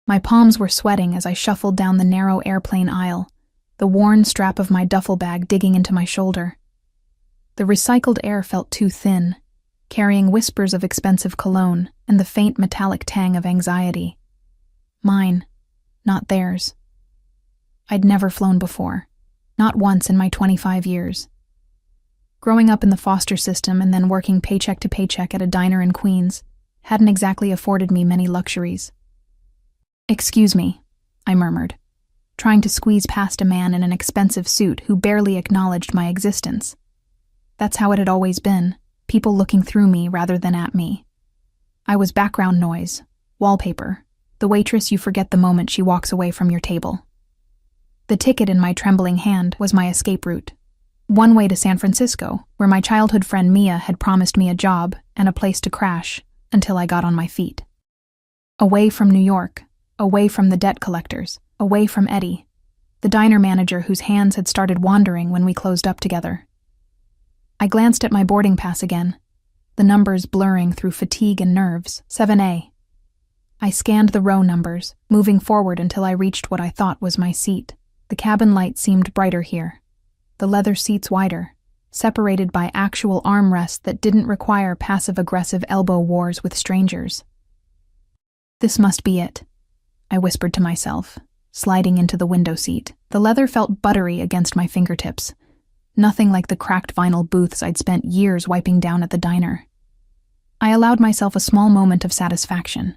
My palms were sweating as I shuffled down the narrow airplane aisle, the worn strap of my duffel bag digging into my shoulder. The recycled air felt too thin, carrying whispers of expensive cologne and the faint metallic tang of anxiety. Mine, not theirs. I'd never flown before, not once in my 25 years. Growing up in the foster system and then working paycheck to paycheck at a diner in Queens hadn't exactly afforded me many luxuries. "Excuse me," I murmured, trying to squeeze past a man in an expensive suit who barely acknowledged my existence. That's how it had always been, people looking through me rather than at me. I was background noise, wallpaper, the waitress you forget the moment she walks away from your table. The ticket in my trembling hand was my escape route. One way to San Francisco, where my childhood friend Mia had promised me a job and a place to crash until I got on my feet. Away from New York, away from the debt collectors, away from Eddie, the diner manager whose hands had started wandering when we closed up together. I glanced at my boarding pass again, the numbers blurring through fatigue and nerves. 7A. I scanned the row numbers, moving forward until I reached what I thought was my seat. The cabin light seemed brighter here, the leather seats wider, separated by actual armrests that didn't require passive-aggressive elbow wars with strangers. This must be it, I whispered to myself, sliding into the window seat. The leather felt buttery against my fingertips, nothing like the cracked vinyl booths I'd spent years wiping down at the diner. I allowed myself a small moment of satisfaction.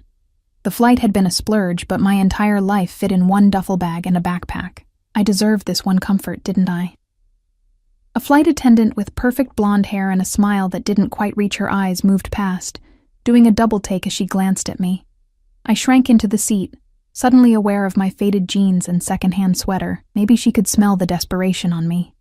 The flight had been a splurge, but my entire life fit in one duffel bag and a backpack. I deserved this one comfort, didn't I? A flight attendant with perfect blonde hair and a smile that didn't quite reach her eyes moved past, doing a double take as she glanced at me. I shrank into the seat, suddenly aware of my faded jeans and secondhand sweater. Maybe she could smell the desperation on me.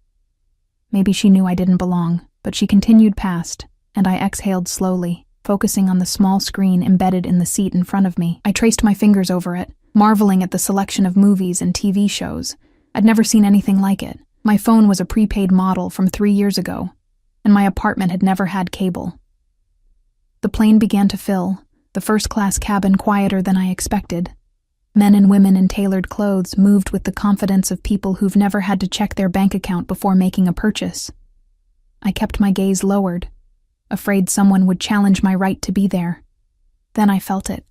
Maybe she knew I didn't belong, but she continued past, and I exhaled slowly, focusing on the small screen embedded in the seat in front of me. I traced my fingers over it, marveling at the selection of movies and TV shows. I'd never seen anything like it. My phone was a prepaid model from 3 years ago, and my apartment had never had cable. The plane began to fill, the first-class cabin quieter than I expected. Men and women in tailored clothes moved with the confidence of people who've never had to check their bank account before making a purchase. I kept my gaze lowered, afraid someone would challenge my right to be there. Then I felt it.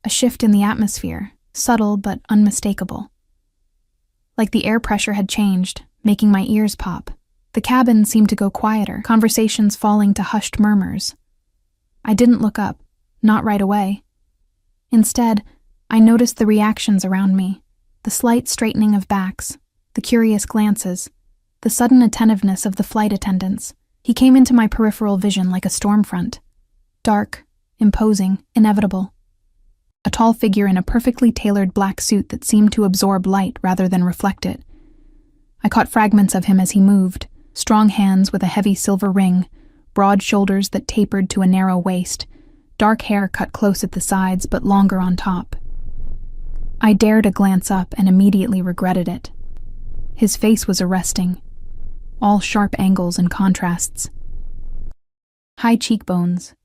A shift in the atmosphere, subtle but unmistakable. Like the air pressure had changed, making my ears pop. The cabin seemed to go quieter, conversations falling to hushed murmurs. I didn't look up, not right away. Instead, I noticed the reactions around me, the slight straightening of backs, the curious glances, the sudden attentiveness of the flight attendants. He came into my peripheral vision like a storm front. Dark, imposing, inevitable. A tall figure in a perfectly tailored black suit that seemed to absorb light rather than reflect it. I caught fragments of him as he moved, strong hands with a heavy silver ring, broad shoulders that tapered to a narrow waist, dark hair cut close at the sides but longer on top. I dared a glance up and immediately regretted it. His face was arresting, all sharp angles and contrasts. High cheekbones,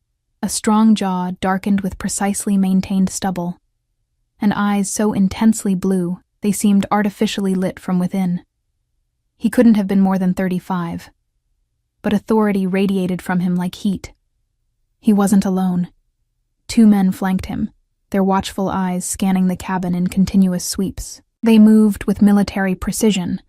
a strong jaw darkened with precisely maintained stubble, and eyes so intensely blue they seemed artificially lit from within. He couldn't have been more than 35, but authority radiated from him like heat. He wasn't alone. 2 men flanked him, their watchful eyes scanning the cabin in continuous sweeps. They moved with military precision,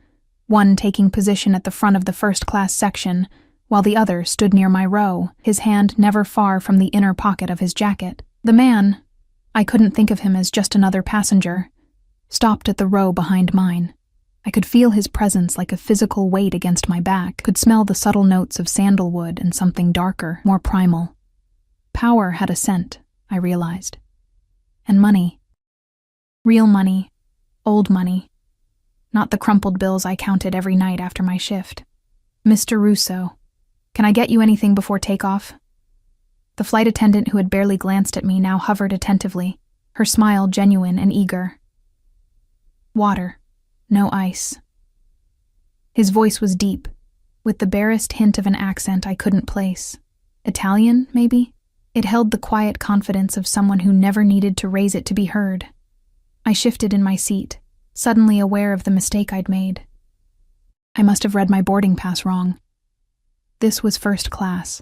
one taking position at the front of the first-class section, while the other stood near my row, his hand never far from the inner pocket of his jacket. The man, I couldn't think of him as just another passenger, stopped at the row behind mine. I could feel his presence like a physical weight against my back, could smell the subtle notes of sandalwood and something darker, more primal. Power had a scent, I realized. And money. Real money, old money. Not the crumpled bills I counted every night after my shift. "Mr. Russo, can I get you anything before takeoff?" The flight attendant who had barely glanced at me now hovered attentively, her smile genuine and eager. "Water, no ice." His voice was deep, with the barest hint of an accent I couldn't place. Italian, maybe? It held the quiet confidence of someone who never needed to raise it to be heard. I shifted in my seat, suddenly aware of the mistake I'd made. I must have read my boarding pass wrong. This was first class.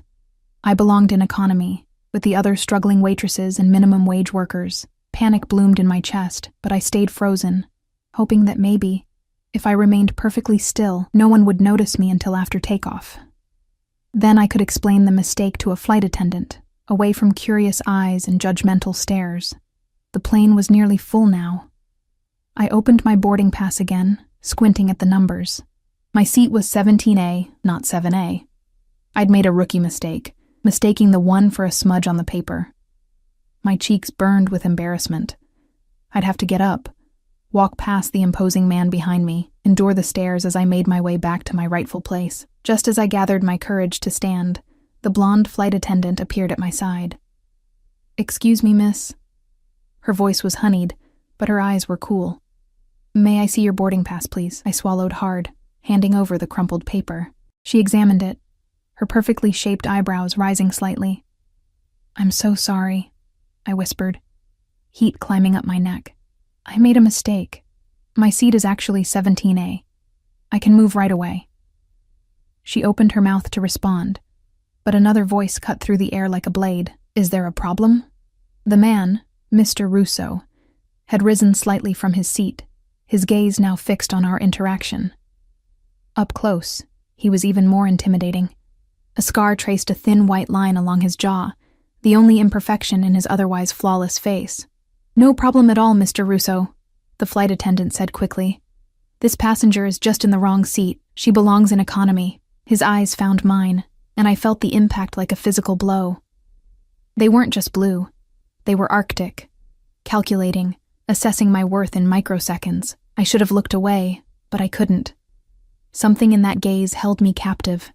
I belonged in economy, with the other struggling waitresses and minimum wage workers. Panic bloomed in my chest, but I stayed frozen, hoping that maybe, if I remained perfectly still, no one would notice me until after takeoff. Then I could explain the mistake to a flight attendant, away from curious eyes and judgmental stares. The plane was nearly full now. I opened my boarding pass again, squinting at the numbers. My seat was 17A, not 7A. I'd made a rookie mistake, mistaking the 1 for a smudge on the paper. My cheeks burned with embarrassment. I'd have to get up, walk past the imposing man behind me, endure the stares as I made my way back to my rightful place. Just as I gathered my courage to stand, the blonde flight attendant appeared at my side. "Excuse me, miss." Her voice was honeyed, but her eyes were cool. "May I see your boarding pass, please?" I swallowed hard, handing over the crumpled paper. She examined it, her perfectly shaped eyebrows rising slightly. "I'm so sorry," I whispered, heat climbing up my neck. "I made a mistake. My seat is actually 17A. I can move right away." She opened her mouth to respond, but another voice cut through the air like a blade. "Is there a problem?" The man, Mr. Russo, had risen slightly from his seat, his gaze now fixed on our interaction. Up close, he was even more intimidating. A scar traced a thin white line along his jaw, the only imperfection in his otherwise flawless face. "No problem at all, Mr. Russo," the flight attendant said quickly. "This passenger is just in the wrong seat. She belongs in economy." His eyes found mine, and I felt the impact like a physical blow. They weren't just blue. They were arctic, calculating, assessing my worth in microseconds. I should have looked away, but I couldn't. Something in that gaze held me captive.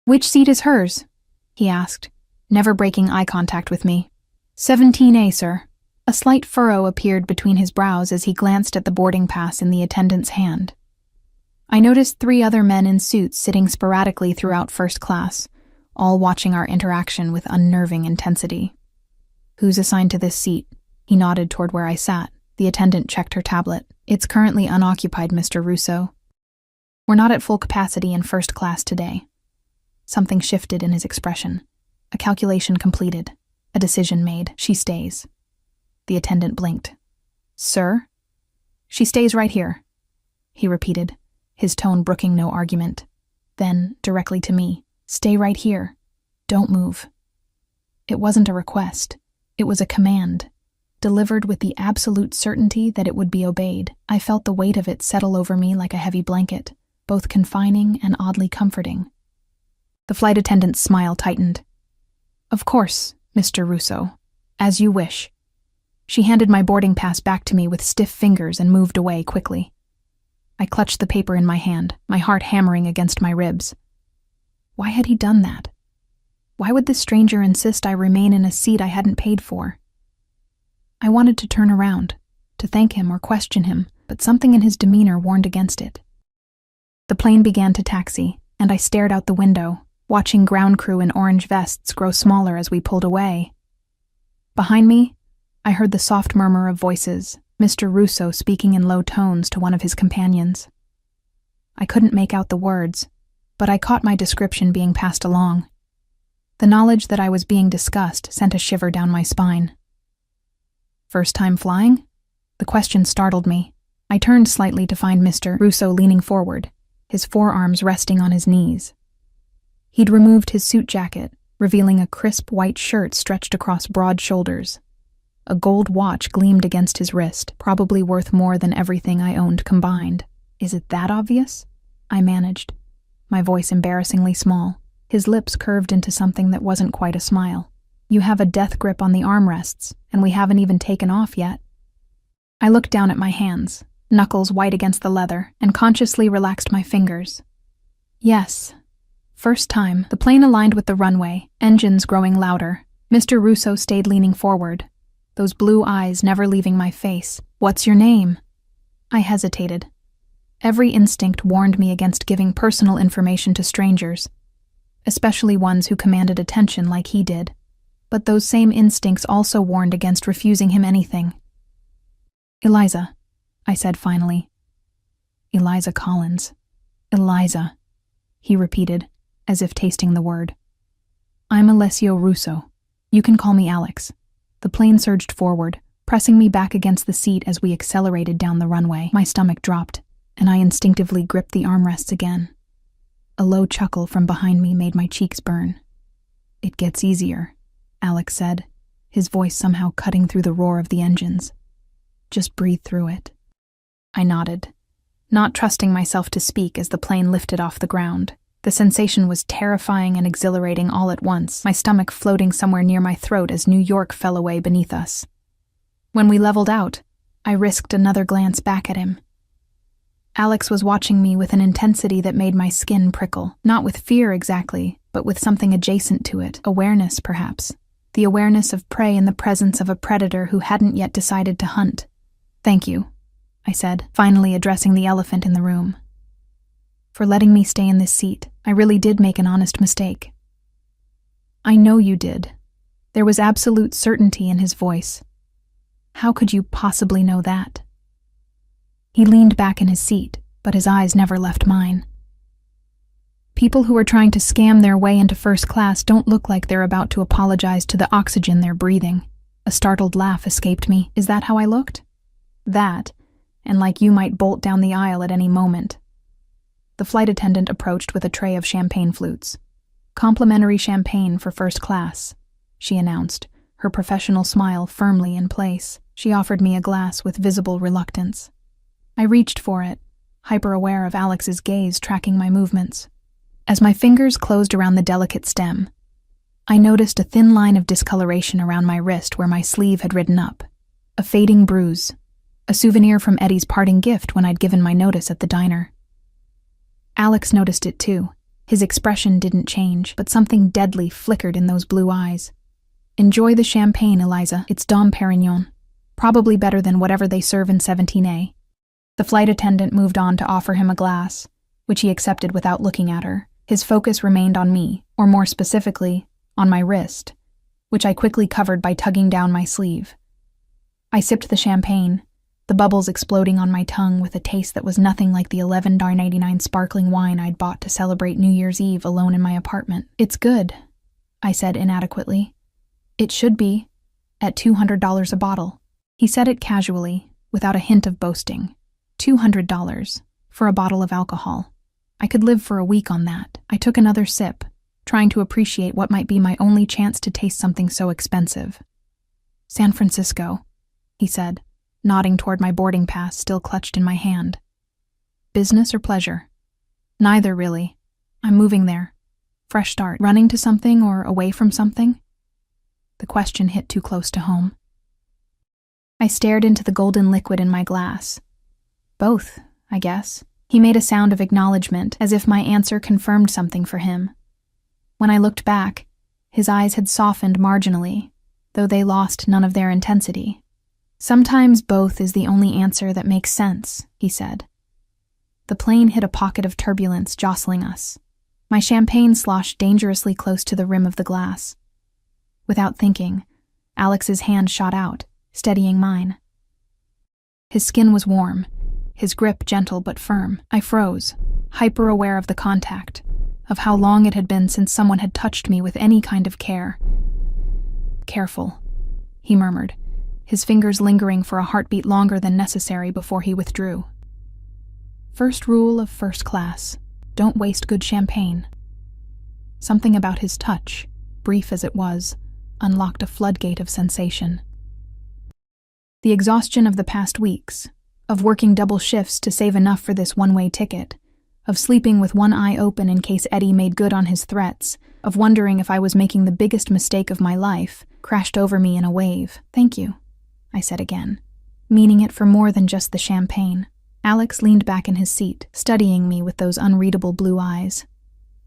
"Which seat is hers?" he asked, never breaking eye contact with me. 17A, sir." A slight furrow appeared between his brows as he glanced at the boarding pass in the attendant's hand. I noticed 3 other men in suits sitting sporadically throughout first class, all watching our interaction with unnerving intensity. "Who's assigned to this seat?" He nodded toward where I sat. The attendant checked her tablet. "It's currently unoccupied, Mr. Russo. We're not at full capacity in first class today." Something shifted in his expression. A calculation completed. A decision made. "She stays." The attendant blinked. "Sir?" "She stays right here," he repeated, his tone brooking no argument. Then, directly to me, "Stay right here. Don't move." It wasn't a request. It was a command, delivered with the absolute certainty that it would be obeyed. I felt the weight of it settle over me like a heavy blanket, both confining and oddly comforting. The flight attendant's smile tightened. "Of course, Mr. Russo. As you wish." She handed my boarding pass back to me with stiff fingers and moved away quickly. I clutched the paper in my hand, my heart hammering against my ribs. Why had he done that? Why would this stranger insist I remain in a seat I hadn't paid for? I wanted to turn around, to thank him or question him, but something in his demeanor warned against it. The plane began to taxi, and I stared out the window, watching ground crew in orange vests grow smaller as we pulled away. Behind me, I heard the soft murmur of voices, Mr. Russo speaking in low tones to one of his companions. I couldn't make out the words, but I caught my description being passed along. The knowledge that I was being discussed sent a shiver down my spine. "First time flying?" The question startled me. I turned slightly to find Mr. Russo leaning forward, his forearms resting on his knees. He'd removed his suit jacket, revealing a crisp white shirt stretched across broad shoulders. A gold watch gleamed against his wrist, probably worth more than everything I owned combined. "Is it that obvious?" I managed, my voice embarrassingly small. His lips curved into something that wasn't quite a smile. "You have a death grip on the armrests, and we haven't even taken off yet." I looked down at my hands, knuckles white against the leather, and consciously relaxed my fingers. Yes. First time, the plane aligned with the runway, engines growing louder. Mr. Russo stayed leaning forward, those blue eyes never leaving my face. "What's your name?" I hesitated. Every instinct warned me against giving personal information to strangers, especially ones who commanded attention like he did. But those same instincts also warned against refusing him anything. Eliza, I said finally. Eliza Collins. Eliza, he repeated, as if tasting the word. I'm Alessio Russo. You can call me Alex. The plane surged forward, pressing me back against the seat as we accelerated down the runway. My stomach dropped, and I instinctively gripped the armrests again. A low chuckle from behind me made my cheeks burn. It gets easier, Alex said, his voice somehow cutting through the roar of the engines. Just breathe through it. I nodded, not trusting myself to speak as the plane lifted off the ground. The sensation was terrifying and exhilarating all at once, my stomach floating somewhere near my throat as New York fell away beneath us. When we leveled out, I risked another glance back at him. Alex was watching me with an intensity that made my skin prickle, not with fear exactly, but with something adjacent to it, awareness perhaps. The awareness of prey in the presence of a predator who hadn't yet decided to hunt. Thank you, I said, finally addressing the elephant in the room. For letting me stay in this seat, I really did make an honest mistake. I know you did. There was absolute certainty in his voice. How could you possibly know that? He leaned back in his seat, but his eyes never left mine. People who are trying to scam their way into first class don't look like they're about to apologize to the oxygen they're breathing. A startled laugh escaped me. Is that how I looked? That, and like you might bolt down the aisle at any moment. The flight attendant approached with a tray of champagne flutes. Complimentary champagne for first class, she announced, her professional smile firmly in place. She offered me a glass with visible reluctance. I reached for it, hyper-aware of Alex's gaze tracking my movements. As my fingers closed around the delicate stem, I noticed a thin line of discoloration around my wrist where my sleeve had ridden up. A fading bruise, a souvenir from Eddie's parting gift when I'd given my notice at the diner. Alex noticed it too. His expression didn't change, but something deadly flickered in those blue eyes. Enjoy the champagne, Eliza. It's Dom Perignon. Probably better than whatever they serve in 17A. The flight attendant moved on to offer him a glass, which he accepted without looking at her. His focus remained on me, or more specifically, on my wrist, which I quickly covered by tugging down my sleeve. I sipped the champagne, the bubbles exploding on my tongue with a taste that was nothing like the $11.99 sparkling wine I'd bought to celebrate New Year's Eve alone in my apartment. It's good, I said inadequately. It should be, at $200 a bottle. He said it casually, without a hint of boasting. $200 for a bottle of alcohol. I could live for a week on that. I took another sip, trying to appreciate what might be my only chance to taste something so expensive. San Francisco, he said, nodding toward my boarding pass still clutched in my hand. Business or pleasure? Neither, really. I'm moving there. Fresh start. Running to something or away from something? The question hit too close to home. I stared into the golden liquid in my glass. Both, I guess. He made a sound of acknowledgement, as if my answer confirmed something for him. When I looked back, his eyes had softened marginally, though they lost none of their intensity. Sometimes both is the only answer that makes sense, he said. The plane hit a pocket of turbulence jostling us. My champagne sloshed dangerously close to the rim of the glass. Without thinking, Alex's hand shot out, steadying mine. His skin was warm, his grip gentle but firm. I froze, hyper-aware of the contact, of how long it had been since someone had touched me with any kind of care. Careful, he murmured, his fingers lingering for a heartbeat longer than necessary before he withdrew. First rule of first class, don't waste good champagne. Something about his touch, brief as it was, unlocked a floodgate of sensation. The exhaustion of the past weeks, of working double shifts to save enough for this one-way ticket, of sleeping with one eye open in case Eddie made good on his threats, of wondering if I was making the biggest mistake of my life, crashed over me in a wave. Thank you, I said again, meaning it for more than just the champagne. Alex leaned back in his seat, studying me with those unreadable blue eyes.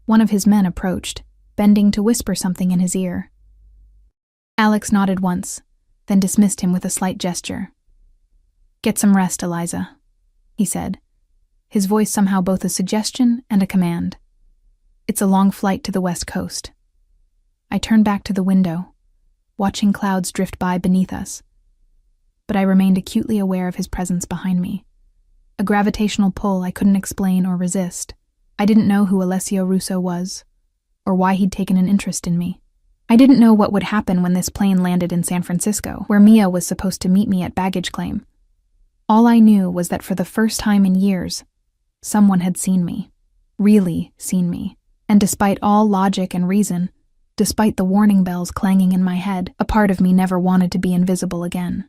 One of his men approached, bending to whisper something in his ear. Alex nodded once, then dismissed him with a slight gesture. Get some rest, Eliza, he said, his voice somehow both a suggestion and a command. It's a long flight to the West Coast. I turned back to the window, watching clouds drift by beneath us. but I remained acutely aware of his presence behind me. A gravitational pull I couldn't explain or resist. I didn't know who Alessio Russo was, or why he'd taken an interest in me. I didn't know what would happen when this plane landed in San Francisco, where Mia was supposed to meet me at baggage claim. All I knew was that for the first time in years, someone had seen me. Really seen me. And despite all logic and reason, despite the warning bells clanging in my head, a part of me never wanted to be invisible again.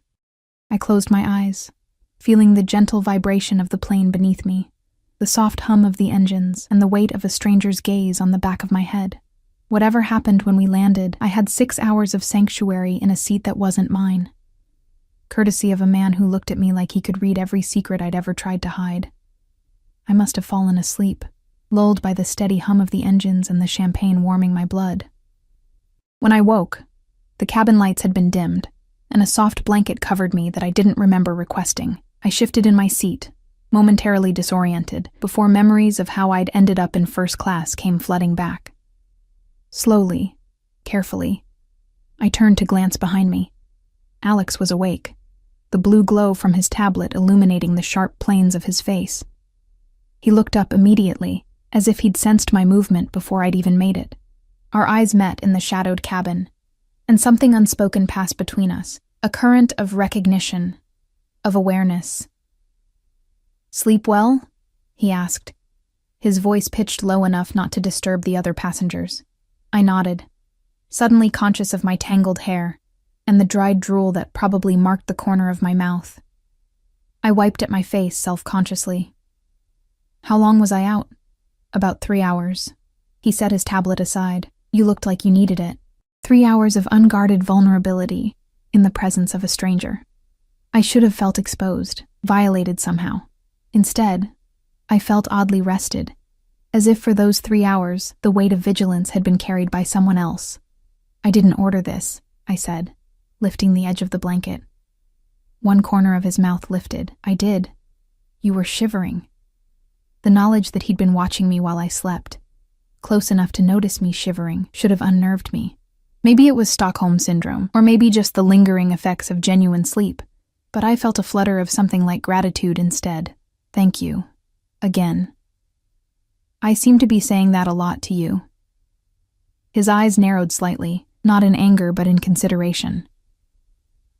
I closed my eyes, feeling the gentle vibration of the plane beneath me, the soft hum of the engines, and the weight of a stranger's gaze on the back of my head. Whatever happened when we landed, I had 6 hours of sanctuary in a seat that wasn't mine, courtesy of a man who looked at me like he could read every secret I'd ever tried to hide. I must have fallen asleep, lulled by the steady hum of the engines and the champagne warming my blood. When I woke, the cabin lights had been dimmed, and a soft blanket covered me that I didn't remember requesting. I shifted in my seat, momentarily disoriented, before memories of how I'd ended up in first class came flooding back. Slowly, carefully, I turned to glance behind me. Alex was awake, the blue glow from his tablet illuminating the sharp planes of his face. He looked up immediately, as if he'd sensed my movement before I'd even made it. Our eyes met in the shadowed cabin, and something unspoken passed between us, a current of recognition, of awareness. "Sleep well?" he asked, his voice pitched low enough not to disturb the other passengers. I nodded, suddenly conscious of my tangled hair and the dried drool that probably marked the corner of my mouth. I wiped at my face self-consciously. "How long was I out?" "About 3 hours." He set his tablet aside. "You looked like you needed it." 3 hours of unguarded vulnerability in the presence of a stranger. I should have felt exposed, violated somehow. Instead, I felt oddly rested, as if for those 3 hours, the weight of vigilance had been carried by someone else. "I didn't order this," I said, lifting the edge of the blanket. One corner of his mouth lifted. "I did. You were shivering." The knowledge that he'd been watching me while I slept, close enough to notice me shivering, should have unnerved me. Maybe it was Stockholm Syndrome, or maybe just the lingering effects of genuine sleep, but I felt a flutter of something like gratitude instead. "Thank you. Again. I seem to be saying that a lot to you." His eyes narrowed slightly, not in anger but in consideration.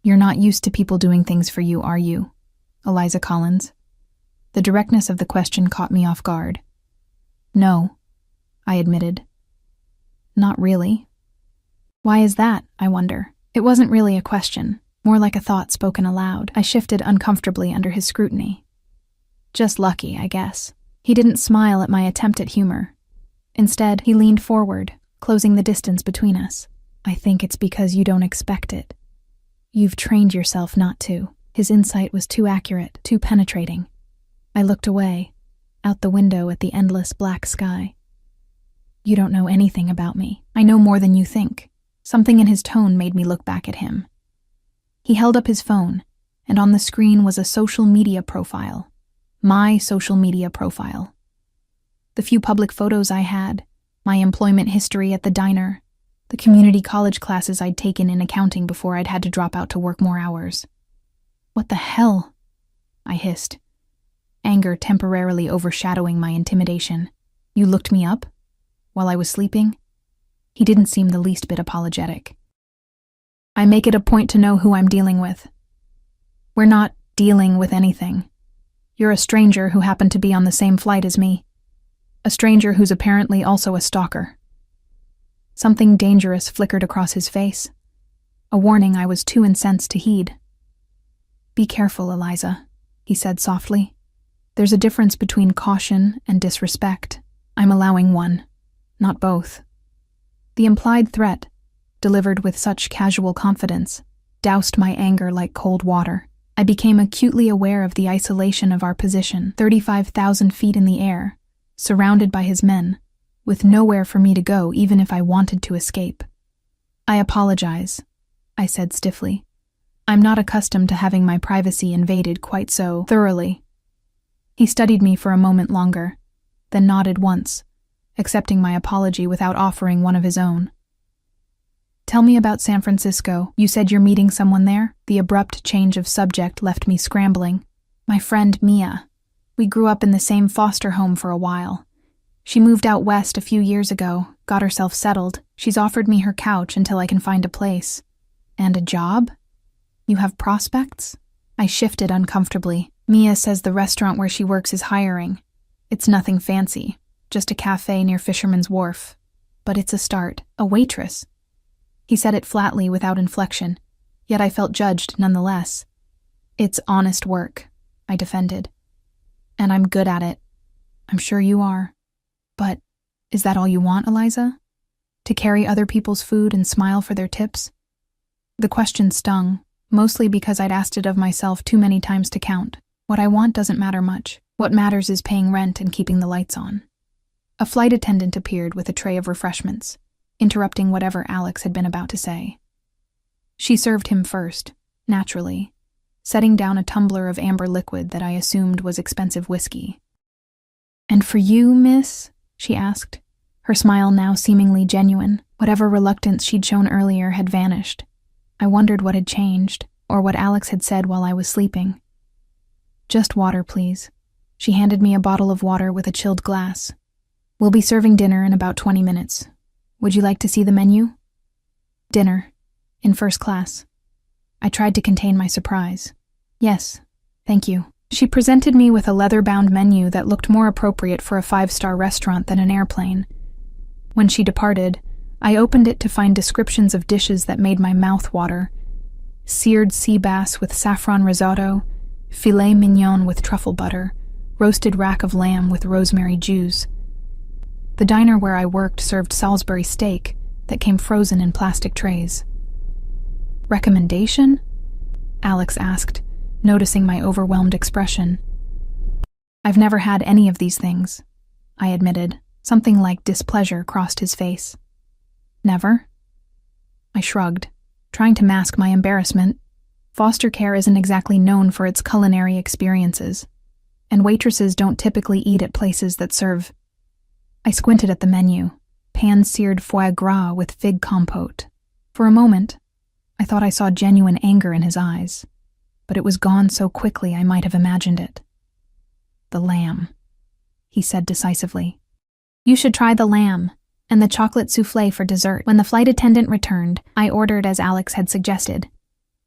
"You're not used to people doing things for you, are you, Eliza Collins?" The directness of the question caught me off guard. "No," I admitted. "Not really." "Why is that, I wonder?" It wasn't really a question, more like a thought spoken aloud. I shifted uncomfortably under his scrutiny. "Just lucky, I guess." He didn't smile at my attempt at humor. Instead, he leaned forward, closing the distance between us. "I think it's because you don't expect it. You've trained yourself not to." His insight was too accurate, too penetrating. I looked away, out the window at the endless black sky. "You don't know anything about me. I know more than you think." Something in his tone made me look back at him. He held up his phone, and on the screen was a social media profile. My social media profile. The few public photos I had, my employment history at the diner, the community college classes I'd taken in accounting before I'd had to drop out to work more hours. "What the hell?" I hissed, anger temporarily overshadowing my intimidation. "You looked me up? While I was sleeping?" He didn't seem the least bit apologetic. "I make it a point to know who I'm dealing with." "We're not dealing with anything. You're a stranger who happened to be on the same flight as me. A stranger who's apparently also a stalker." Something dangerous flickered across his face, a warning I was too incensed to heed. "Be careful, Eliza," he said softly. "There's a difference between caution and disrespect. I'm allowing one, not both." The implied threat, delivered with such casual confidence, doused my anger like cold water. I became acutely aware of the isolation of our position, 35,000 feet in the air, surrounded by his men, with nowhere for me to go even if I wanted to escape. "I apologize," I said stiffly. "I'm not accustomed to having my privacy invaded quite so thoroughly." He studied me for a moment longer, then nodded once, accepting my apology without offering one of his own. Tell me about San Francisco. You said you're meeting someone there? The abrupt change of subject left me scrambling. My friend Mia. We grew up in the same foster home for a while. She moved out west a few years ago, got herself settled. She's offered me her couch until I can find a place. And a job? You have prospects? I shifted uncomfortably. Mia says the restaurant where she works is hiring. It's nothing fancy, just a cafe near Fisherman's Wharf. But it's a start. A waitress. He said it flatly without inflection, yet I felt judged nonetheless. It's honest work, I defended. And I'm good at it. I'm sure you are. But is that all you want, Eliza? To carry other people's food and smile for their tips? The question stung, mostly because I'd asked it of myself too many times to count. What I want doesn't matter much. What matters is paying rent and keeping the lights on. A flight attendant appeared with a tray of refreshments, interrupting whatever Alex had been about to say. She served him first, naturally, setting down a tumbler of amber liquid that I assumed was expensive whiskey. "And for you, miss?" she asked, her smile now seemingly genuine. Whatever reluctance she'd shown earlier had vanished. I wondered what had changed, or what Alex had said while I was sleeping. "Just water, please." She handed me a bottle of water with a chilled glass. "We'll be serving dinner in about 20 minutes. Would you like to see the menu?" "Dinner. In first class." I tried to contain my surprise. "Yes, thank you." She presented me with a leather-bound menu that looked more appropriate for a 5-star restaurant than an airplane. When she departed, I opened it to find descriptions of dishes that made my mouth water. Seared sea bass with saffron risotto, filet mignon with truffle butter, roasted rack of lamb with rosemary juice. The diner where I worked served Salisbury steak that came frozen in plastic trays. "Recommendation?" Alex asked, noticing my overwhelmed expression. "I've never had any of these things," I admitted. Something like displeasure crossed his face. "Never?" I shrugged, trying to mask my embarrassment. Foster care isn't exactly known for its culinary experiences, and waitresses don't typically eat at places that serve. I squinted at the menu, pan-seared foie gras with fig compote. For a moment, I thought I saw genuine anger in his eyes, but it was gone so quickly I might have imagined it. "The lamb," he said decisively. "You should try the lamb, and the chocolate soufflé for dessert." When the flight attendant returned, I ordered as Alex had suggested.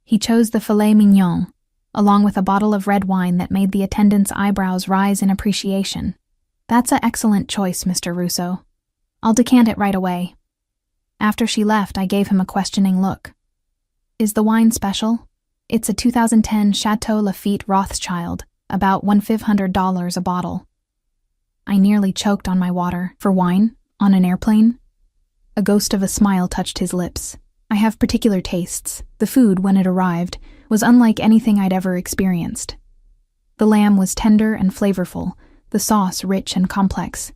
He chose the filet mignon, along with a bottle of red wine that made the attendant's eyebrows rise in appreciation. "That's an excellent choice, Mr. Russo. I'll decant it right away." After she left, I gave him a questioning look. "Is the wine special?" "It's a 2010 Chateau Lafite Rothschild, about $1,500 a bottle." I nearly choked on my water. "For wine? On an airplane?" A ghost of a smile touched his lips. "I have particular tastes." The food, when it arrived, was unlike anything I'd ever experienced. The lamb was tender and flavorful, the sauce rich and complex.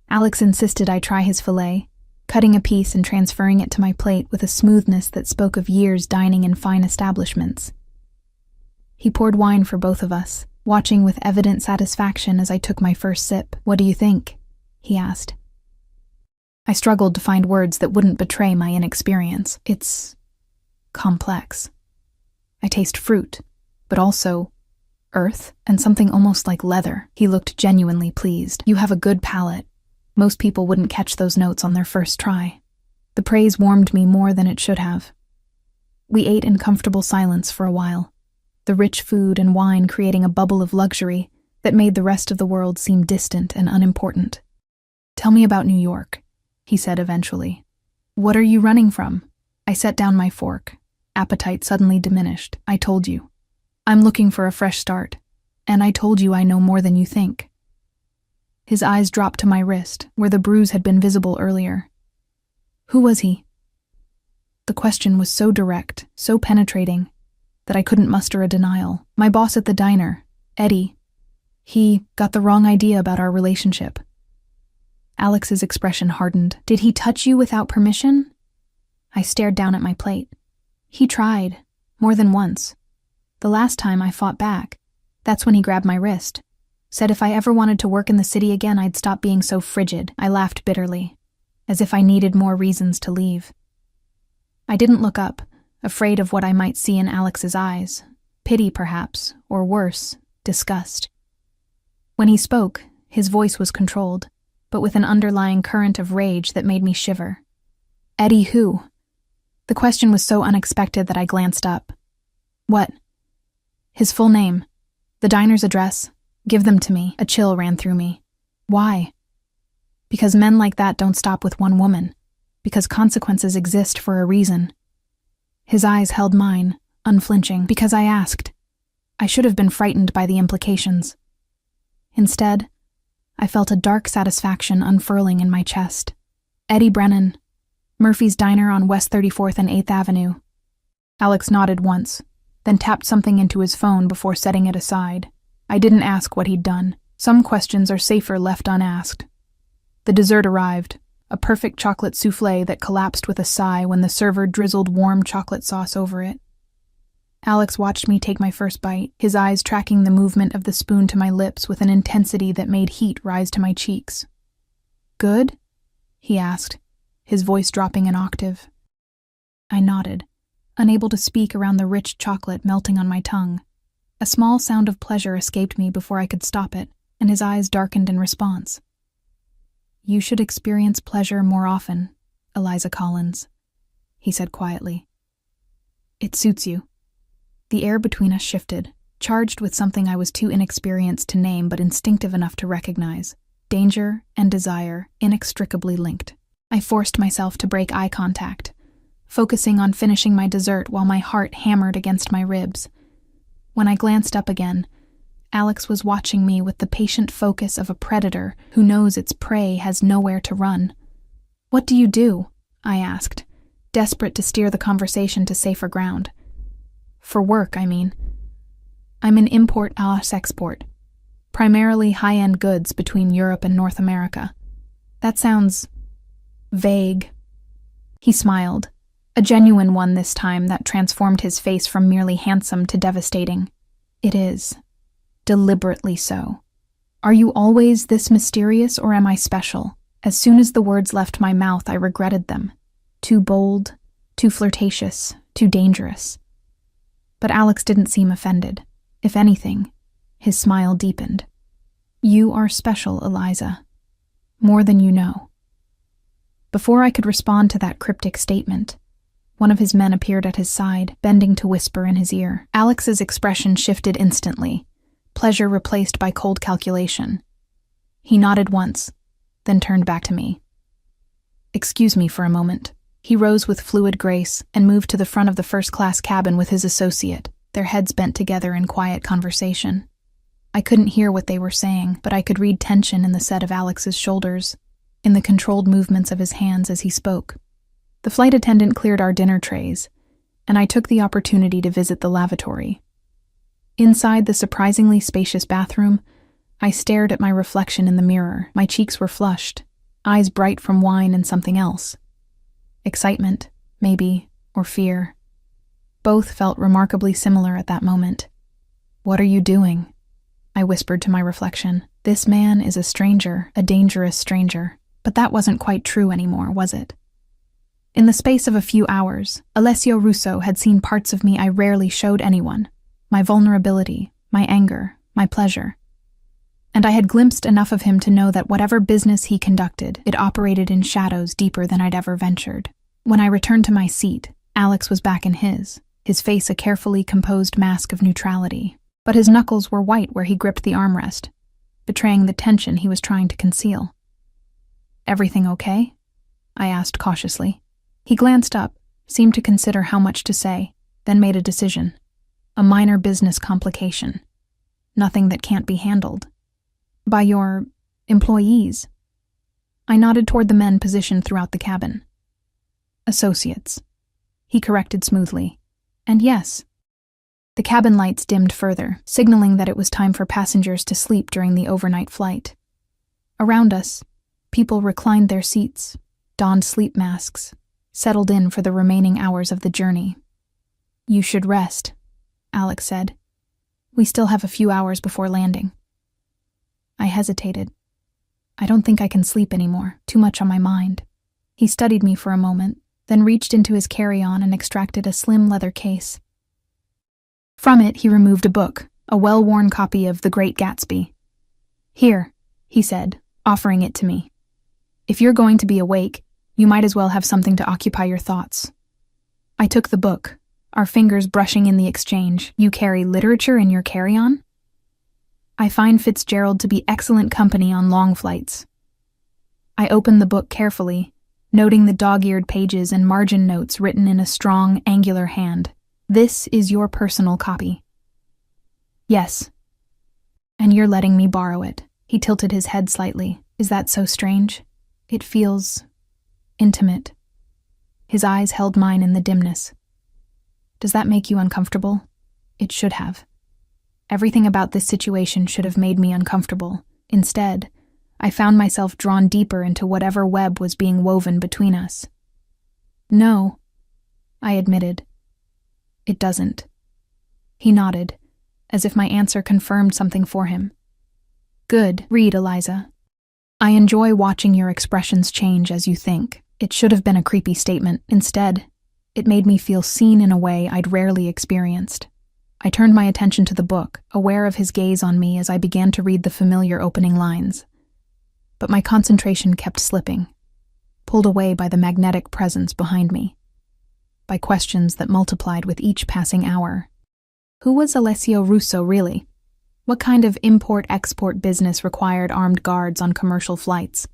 Alex insisted I try his filet, cutting a piece and transferring it to my plate with a smoothness that spoke of years dining in fine establishments. He poured wine for both of us, watching with evident satisfaction as I took my first sip. "What do you think?" he asked. I struggled to find words that wouldn't betray my inexperience. "It's complex. I taste fruit, but also earth and something almost like leather." He looked genuinely pleased. "You have a good palate. Most people wouldn't catch those notes on their first try." The praise warmed me more than it should have. We ate in comfortable silence for a while, the rich food and wine creating a bubble of luxury that made the rest of the world seem distant and unimportant. "Tell me about New York," he said eventually. "What are you running from?" I set down my fork, appetite suddenly diminished. "I told you. I'm looking for a fresh start, and I told you I know more than you think." His eyes dropped to my wrist, where the bruise had been visible earlier. "Who was he?" The question was so direct, so penetrating, that I couldn't muster a denial. "My boss at the diner, Eddie. He got the wrong idea about our relationship." Alex's expression hardened. "Did he touch you without permission?" I stared down at my plate. "He tried, more than once. The last time I fought back. That's when he grabbed my wrist. Said if I ever wanted to work in the city again, I'd stop being so frigid." I laughed bitterly, as if I needed more reasons to leave. I didn't look up, afraid of what I might see in Alex's eyes. Pity, perhaps, or worse, disgust. When he spoke, his voice was controlled, but with an underlying current of rage that made me shiver. Eddie who? The question was so unexpected that I glanced up. What? His full name, the diner's address. Give them to me. A chill ran through me. Why? Because men like that don't stop with one woman. Because consequences exist for a reason. His eyes held mine, unflinching, because I asked. I should have been frightened by the implications. Instead, I felt a dark satisfaction unfurling in my chest. Eddie Brennan, Murphy's Diner on West 34th and 8th Avenue. Alex nodded once, then tapped something into his phone before setting it aside. I didn't ask what he'd done. Some questions are safer left unasked. The dessert arrived, a perfect chocolate soufflé that collapsed with a sigh when the server drizzled warm chocolate sauce over it. Alex watched me take my first bite, his eyes tracking the movement of the spoon to my lips with an intensity that made heat rise to my cheeks. Good? He asked, his voice dropping an octave. I nodded, unable to speak around the rich chocolate melting on my tongue. A small sound of pleasure escaped me before I could stop it, and his eyes darkened in response. You should experience pleasure more often, Eliza Collins, he said quietly. It suits you. The air between us shifted, charged with something I was too inexperienced to name but instinctive enough to recognize. Danger and desire inextricably linked. I forced myself to break eye contact, focusing on finishing my dessert while my heart hammered against my ribs. When I glanced up again, Alex was watching me with the patient focus of a predator who knows its prey has nowhere to run. What do you do? I asked, desperate to steer the conversation to safer ground. For work, I mean. I'm an import-export, primarily high-end goods between Europe and North America. That sounds vague. He smiled, a genuine one this time that transformed his face from merely handsome to devastating. It is. Deliberately so. Are you always this mysterious, or am I special? As soon as the words left my mouth, I regretted them. Too bold, too flirtatious, too dangerous. But Alex didn't seem offended. If anything, his smile deepened. You are special, Eliza. More than you know. Before I could respond to that cryptic statement, one of his men appeared at his side, bending to whisper in his ear. Alex's expression shifted instantly, pleasure replaced by cold calculation. He nodded once, then turned back to me. Excuse me for a moment. He rose with fluid grace and moved to the front of the first-class cabin with his associate, their heads bent together in quiet conversation. I couldn't hear what they were saying, but I could read tension in the set of Alex's shoulders, in the controlled movements of his hands as he spoke. The flight attendant cleared our dinner trays, and I took the opportunity to visit the lavatory. Inside the surprisingly spacious bathroom, I stared at my reflection in the mirror. My cheeks were flushed, eyes bright from wine and something else. Excitement, maybe, or fear. Both felt remarkably similar at that moment. What are you doing? I whispered to my reflection. This man is a stranger, a dangerous stranger. But that wasn't quite true anymore, was it? In the space of a few hours, Alessio Russo had seen parts of me I rarely showed anyone. My vulnerability, my anger, my pleasure. And I had glimpsed enough of him to know that whatever business he conducted, it operated in shadows deeper than I'd ever ventured. When I returned to my seat, Alex was back in his face a carefully composed mask of neutrality. But his knuckles were white where he gripped the armrest, betraying the tension he was trying to conceal. Everything okay? I asked cautiously. He glanced up, seemed to consider how much to say, then made a decision. A minor business complication. Nothing that can't be handled. By your employees. I nodded toward the men positioned throughout the cabin. Associates. He corrected smoothly. And yes. The cabin lights dimmed further, signaling that it was time for passengers to sleep during the overnight flight. Around us, people reclined their seats, donned sleep masks, settled in for the remaining hours of the journey. You should rest, Alex said. We still have a few hours before landing. I hesitated. I don't think I can sleep anymore, too much on my mind. He studied me for a moment, then reached into his carry-on and extracted a slim leather case. From it, he removed a book, a well-worn copy of The Great Gatsby. "Here," he said, offering it to me. "If you're going to be awake, you might as well have something to occupy your thoughts." I took the book, our fingers brushing in the exchange. "You carry literature in your carry-on?" "I find Fitzgerald to be excellent company on long flights." I opened the book carefully, noting the dog-eared pages and margin notes written in a strong, angular hand. "This is your personal copy." "Yes. And you're letting me borrow it." He tilted his head slightly. "Is that so strange? It feels intimate." His eyes held mine in the dimness. "Does that make you uncomfortable?" It should have. Everything about this situation should have made me uncomfortable. Instead, I found myself drawn deeper into whatever web was being woven between us. "No," I admitted. "It doesn't." He nodded, as if my answer confirmed something for him. "Good. Read, Eliza. I enjoy watching your expressions change as you think." It should have been a creepy statement. Instead, it made me feel seen in a way I'd rarely experienced. I turned my attention to the book, aware of his gaze on me as I began to read the familiar opening lines. But my concentration kept slipping, pulled away by the magnetic presence behind me, by questions that multiplied with each passing hour. Who was Alessio Russo, really? What kind of import-export business required armed guards on commercial flights?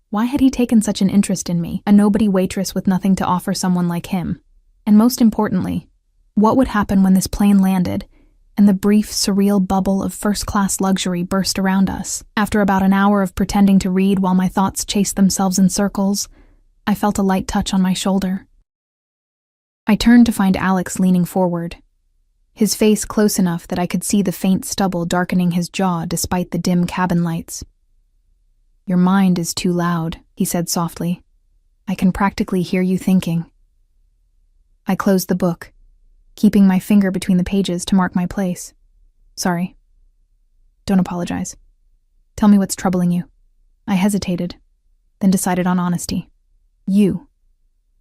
Why had he taken such an interest in me, a nobody waitress with nothing to offer someone like him? And most importantly, what would happen when this plane landed and the brief, surreal bubble of first-class luxury burst around us? After about an hour of pretending to read while my thoughts chased themselves in circles, I felt a light touch on my shoulder. I turned to find Alex leaning forward, his face close enough that I could see the faint stubble darkening his jaw despite the dim cabin lights. "Your mind is too loud," he said softly. "I can practically hear you thinking." I closed the book, keeping my finger between the pages to mark my place. "Sorry. Don't apologize. Tell me what's troubling you." I hesitated, then decided on honesty. "You."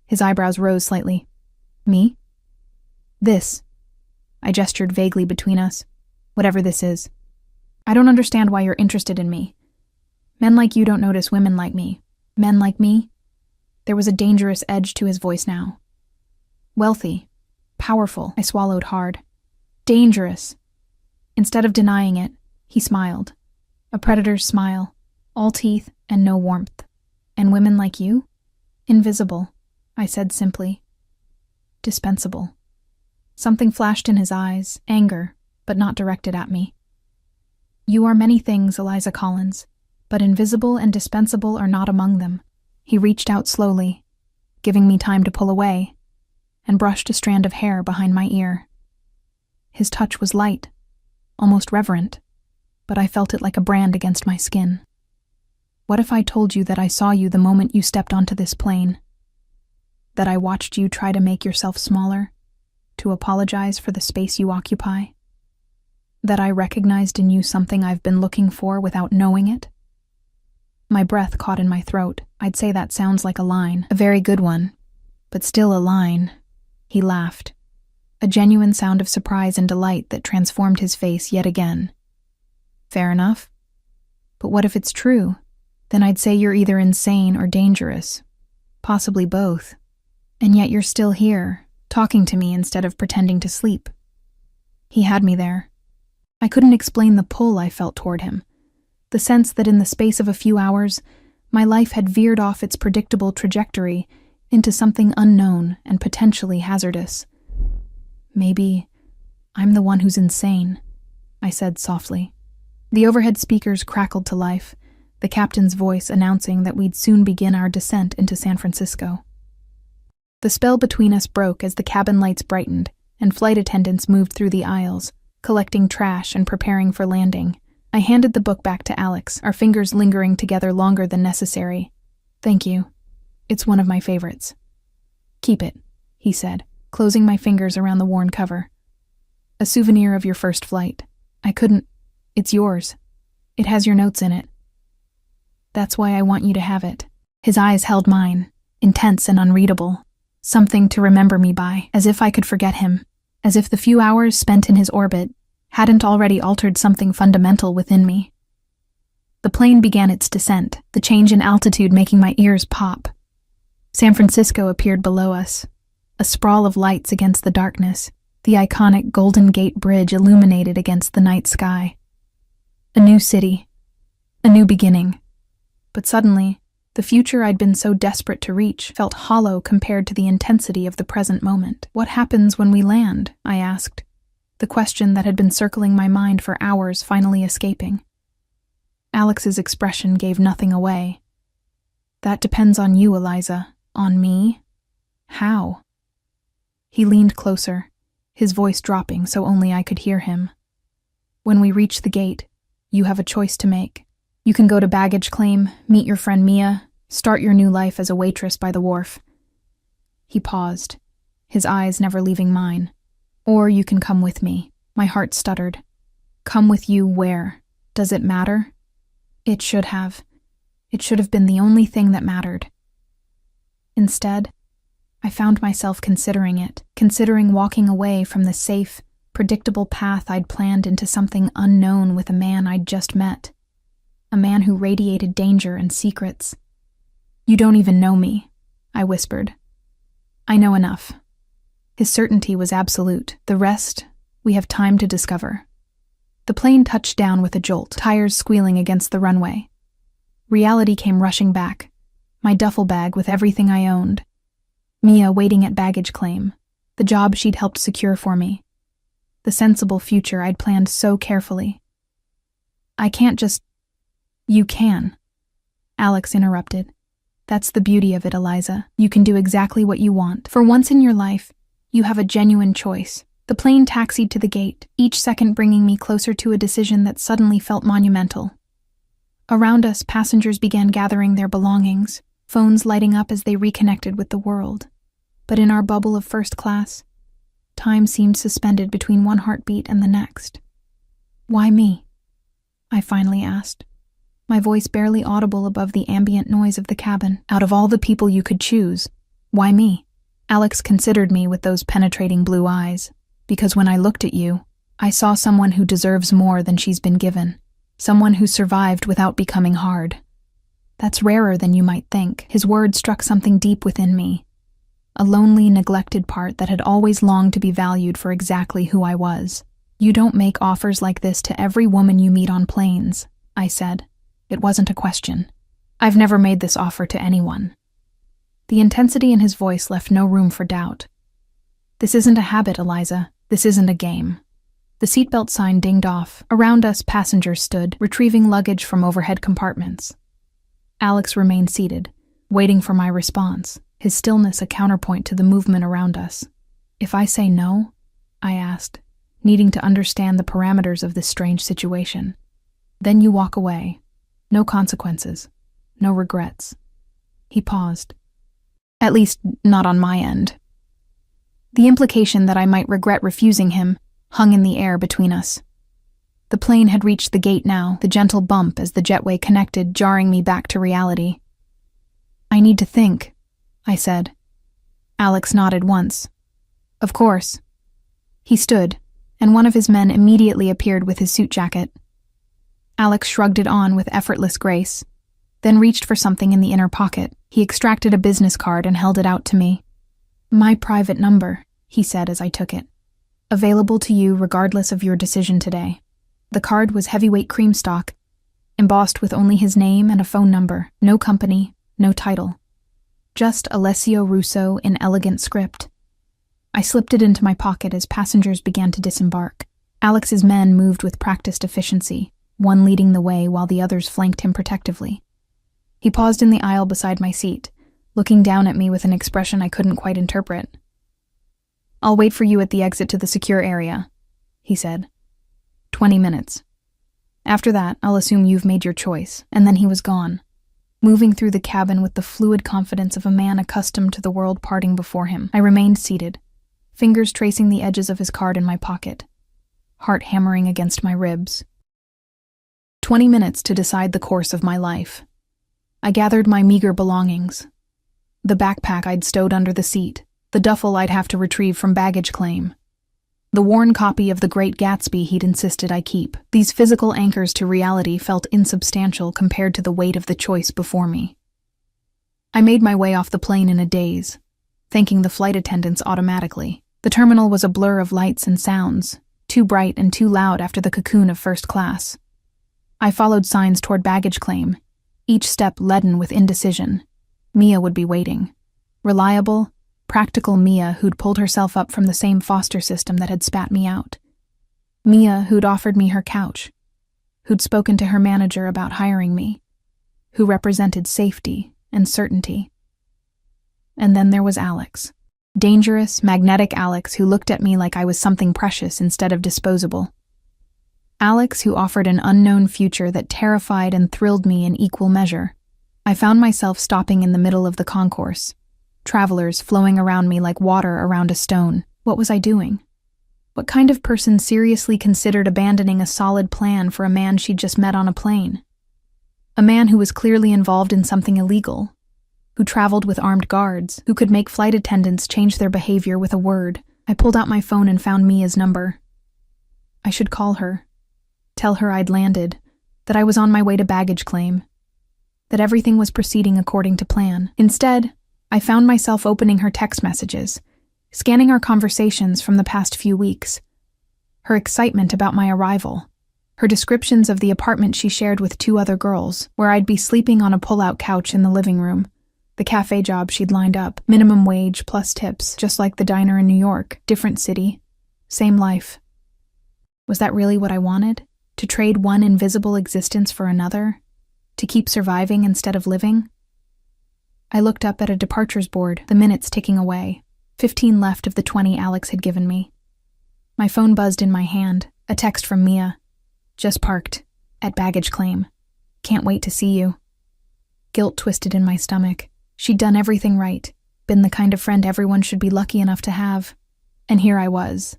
His eyebrows rose slightly. "Me?" "This." I gestured vaguely between us. "Whatever this is. I don't understand why you're interested in me. Men like you don't notice women like me. Men like me?" There was a dangerous edge to his voice now. "Wealthy. Powerful." I swallowed hard. "Dangerous." Instead of denying it, he smiled. A predator's smile, all teeth and no warmth. "And women like you?" "Invisible," I said simply. "Dispensable." Something flashed in his eyes, anger, but not directed at me. "You are many things, Eliza Collins, but invisible and dispensable are not among them." He reached out slowly, giving me time to pull away, and brushed a strand of hair behind my ear. His touch was light, almost reverent, but I felt it like a brand against my skin. "What if I told you that I saw you the moment you stepped onto this plane? That I watched you try to make yourself smaller, to apologize for the space you occupy? That I recognized in you something I've been looking for without knowing it?" My breath caught in my throat. I'd say that sounds like a line, a very good one, but still a line. He laughed, a genuine sound of surprise and delight that transformed his face yet again. "Fair enough. But what if it's true? Then I'd say you're either insane or dangerous, possibly both. And yet you're still here, talking to me instead of pretending to sleep." He had me there. I couldn't explain the pull I felt toward him, the sense that in the space of a few hours, my life had veered off its predictable trajectory into something unknown and potentially hazardous. "Maybe I'm the one who's insane," I said softly. The overhead speakers crackled to life, the captain's voice announcing that we'd soon begin our descent into San Francisco. The spell between us broke as the cabin lights brightened and flight attendants moved through the aisles, collecting trash and preparing for landing. I handed the book back to Alex, our fingers lingering together longer than necessary. "Thank you. It's one of my favorites." "Keep it," he said, closing my fingers around the worn cover. "A souvenir of your first flight. I couldn't. It's yours. It has your notes in it. That's why I want you to have it." His eyes held mine, intense and unreadable. something to remember me by, as if I could forget him, as if the few hours spent in his orbit hadn't already altered something fundamental within me. The plane began its descent, the change in altitude making my ears pop. San Francisco appeared below us, a sprawl of lights against the darkness, the iconic Golden Gate Bridge illuminated against the night sky. A new city, a new beginning. But suddenly, the future I'd been so desperate to reach felt hollow compared to the intensity of the present moment. What happens when we land? I asked, the question that had been circling my mind for hours finally escaping. Alex's expression gave nothing away. That depends on you, Eliza. On me? How? He leaned closer, his voice dropping so only I could hear him. When we reach the gate, you have a choice to make. You can go to baggage claim, meet your friend Mia, start your new life as a waitress by the wharf. He paused, his eyes never leaving mine. Or you can come with me. My heart stuttered. Come with you where? Does it matter? It should have. It should have been the only thing that mattered. Instead, I found myself considering it, considering walking away from the safe, predictable path I'd planned into something unknown with a man I'd just met. A man who radiated danger and secrets. You don't even know me, I whispered. I know enough. His certainty was absolute. The rest, we have time to discover. The plane touched down with a jolt, tires squealing against the runway. Reality came rushing back, my duffel bag with everything I owned. Mia waiting at baggage claim, the job she'd helped secure for me. The sensible future I'd planned so carefully. I can't just... You can. Alex interrupted. That's the beauty of it, Eliza. You can do exactly what you want. For once in your life, you have a genuine choice. The plane taxied to the gate, each second bringing me closer to a decision that suddenly felt monumental. Around us, passengers began gathering their belongings, phones lighting up as they reconnected with the world. But in our bubble of first class, time seemed suspended between one heartbeat and the next. Why me? I finally asked, my voice barely audible above the ambient noise of the cabin. Out of all the people you could choose, why me? Alex considered me with those penetrating blue eyes. Because when I looked at you, I saw someone who deserves more than she's been given. Someone who survived without becoming hard. That's rarer than you might think. His words struck something deep within me. A lonely, neglected part that had always longed to be valued for exactly who I was. You don't make offers like this to every woman you meet on planes, I said. It wasn't a question. I've never made this offer to anyone. The intensity in his voice left no room for doubt. This isn't a habit, Eliza. This isn't a game. The seatbelt sign dinged off. Around us, passengers stood, retrieving luggage from overhead compartments. Alex remained seated, waiting for my response, his stillness a counterpoint to the movement around us. If I say no? I asked, needing to understand the parameters of this strange situation. Then you walk away. No consequences. No regrets. He paused. At least, not on my end. The implication that I might regret refusing him hung in the air between us. The plane had reached the gate now, the gentle bump as the jetway connected, jarring me back to reality. I need to think, I said. Alex nodded once. Of course. He stood, and one of his men immediately appeared with his suit jacket. Alex shrugged it on with effortless grace, then reached for something in the inner pocket. He extracted a business card and held it out to me. My private number, he said as I took it. Available to you regardless of your decision today. The card was heavyweight cream stock, embossed with only his name and a phone number, no company, no title. Just Alessio Russo in elegant script. I slipped it into my pocket as passengers began to disembark. Alex's men moved with practiced efficiency, one leading the way while the others flanked him protectively. He paused in the aisle beside my seat, looking down at me with an expression I couldn't quite interpret. I'll wait for you at the exit to the secure area, he said. 20 minutes. After that, I'll assume you've made your choice, and then he was gone, moving through the cabin with the fluid confidence of a man accustomed to the world parting before him. I remained seated, fingers tracing the edges of his card in my pocket, heart hammering against my ribs. 20 minutes to decide the course of my life. I gathered my meager belongings. The backpack I'd stowed under the seat, the duffel I'd have to retrieve from baggage claim, the worn copy of The Great Gatsby he'd insisted I keep. These physical anchors to reality felt insubstantial compared to the weight of the choice before me. I made my way off the plane in a daze, thanking the flight attendants automatically. The terminal was a blur of lights and sounds, too bright and too loud after the cocoon of first class. I followed signs toward baggage claim, each step leaden with indecision. Mia would be waiting. Reliable, practical Mia who'd pulled herself up from the same foster system that had spat me out. Mia who'd offered me her couch, who'd spoken to her manager about hiring me, who represented safety and certainty. And then there was Alex. Dangerous, magnetic Alex who looked at me like I was something precious instead of disposable. Alex who offered an unknown future that terrified and thrilled me in equal measure. I found myself stopping in the middle of the concourse, travelers flowing around me like water around a stone. What was I doing? What kind of person seriously considered abandoning a solid plan for a man she'd just met on a plane? A man who was clearly involved in something illegal, who traveled with armed guards, who could make flight attendants change their behavior with a word. I pulled out my phone and found Mia's number. I should call her, tell her I'd landed, that I was on my way to baggage claim, that everything was proceeding according to plan. Instead, I found myself opening her text messages, scanning our conversations from the past few weeks. Her excitement about my arrival, her descriptions of the apartment she shared with 2 other girls, where I'd be sleeping on a pull-out couch in the living room, the cafe job she'd lined up, minimum wage plus tips, just like the diner in New York, different city, same life. Was that really what I wanted? To trade one invisible existence for another? To keep surviving instead of living? I looked up at a departures board, the minutes ticking away, 15 left of the 20 Alex had given me. My phone buzzed in my hand, a text from Mia. Just parked, at baggage claim. Can't wait to see you. Guilt twisted in my stomach. She'd done everything right, been the kind of friend everyone should be lucky enough to have. And here I was,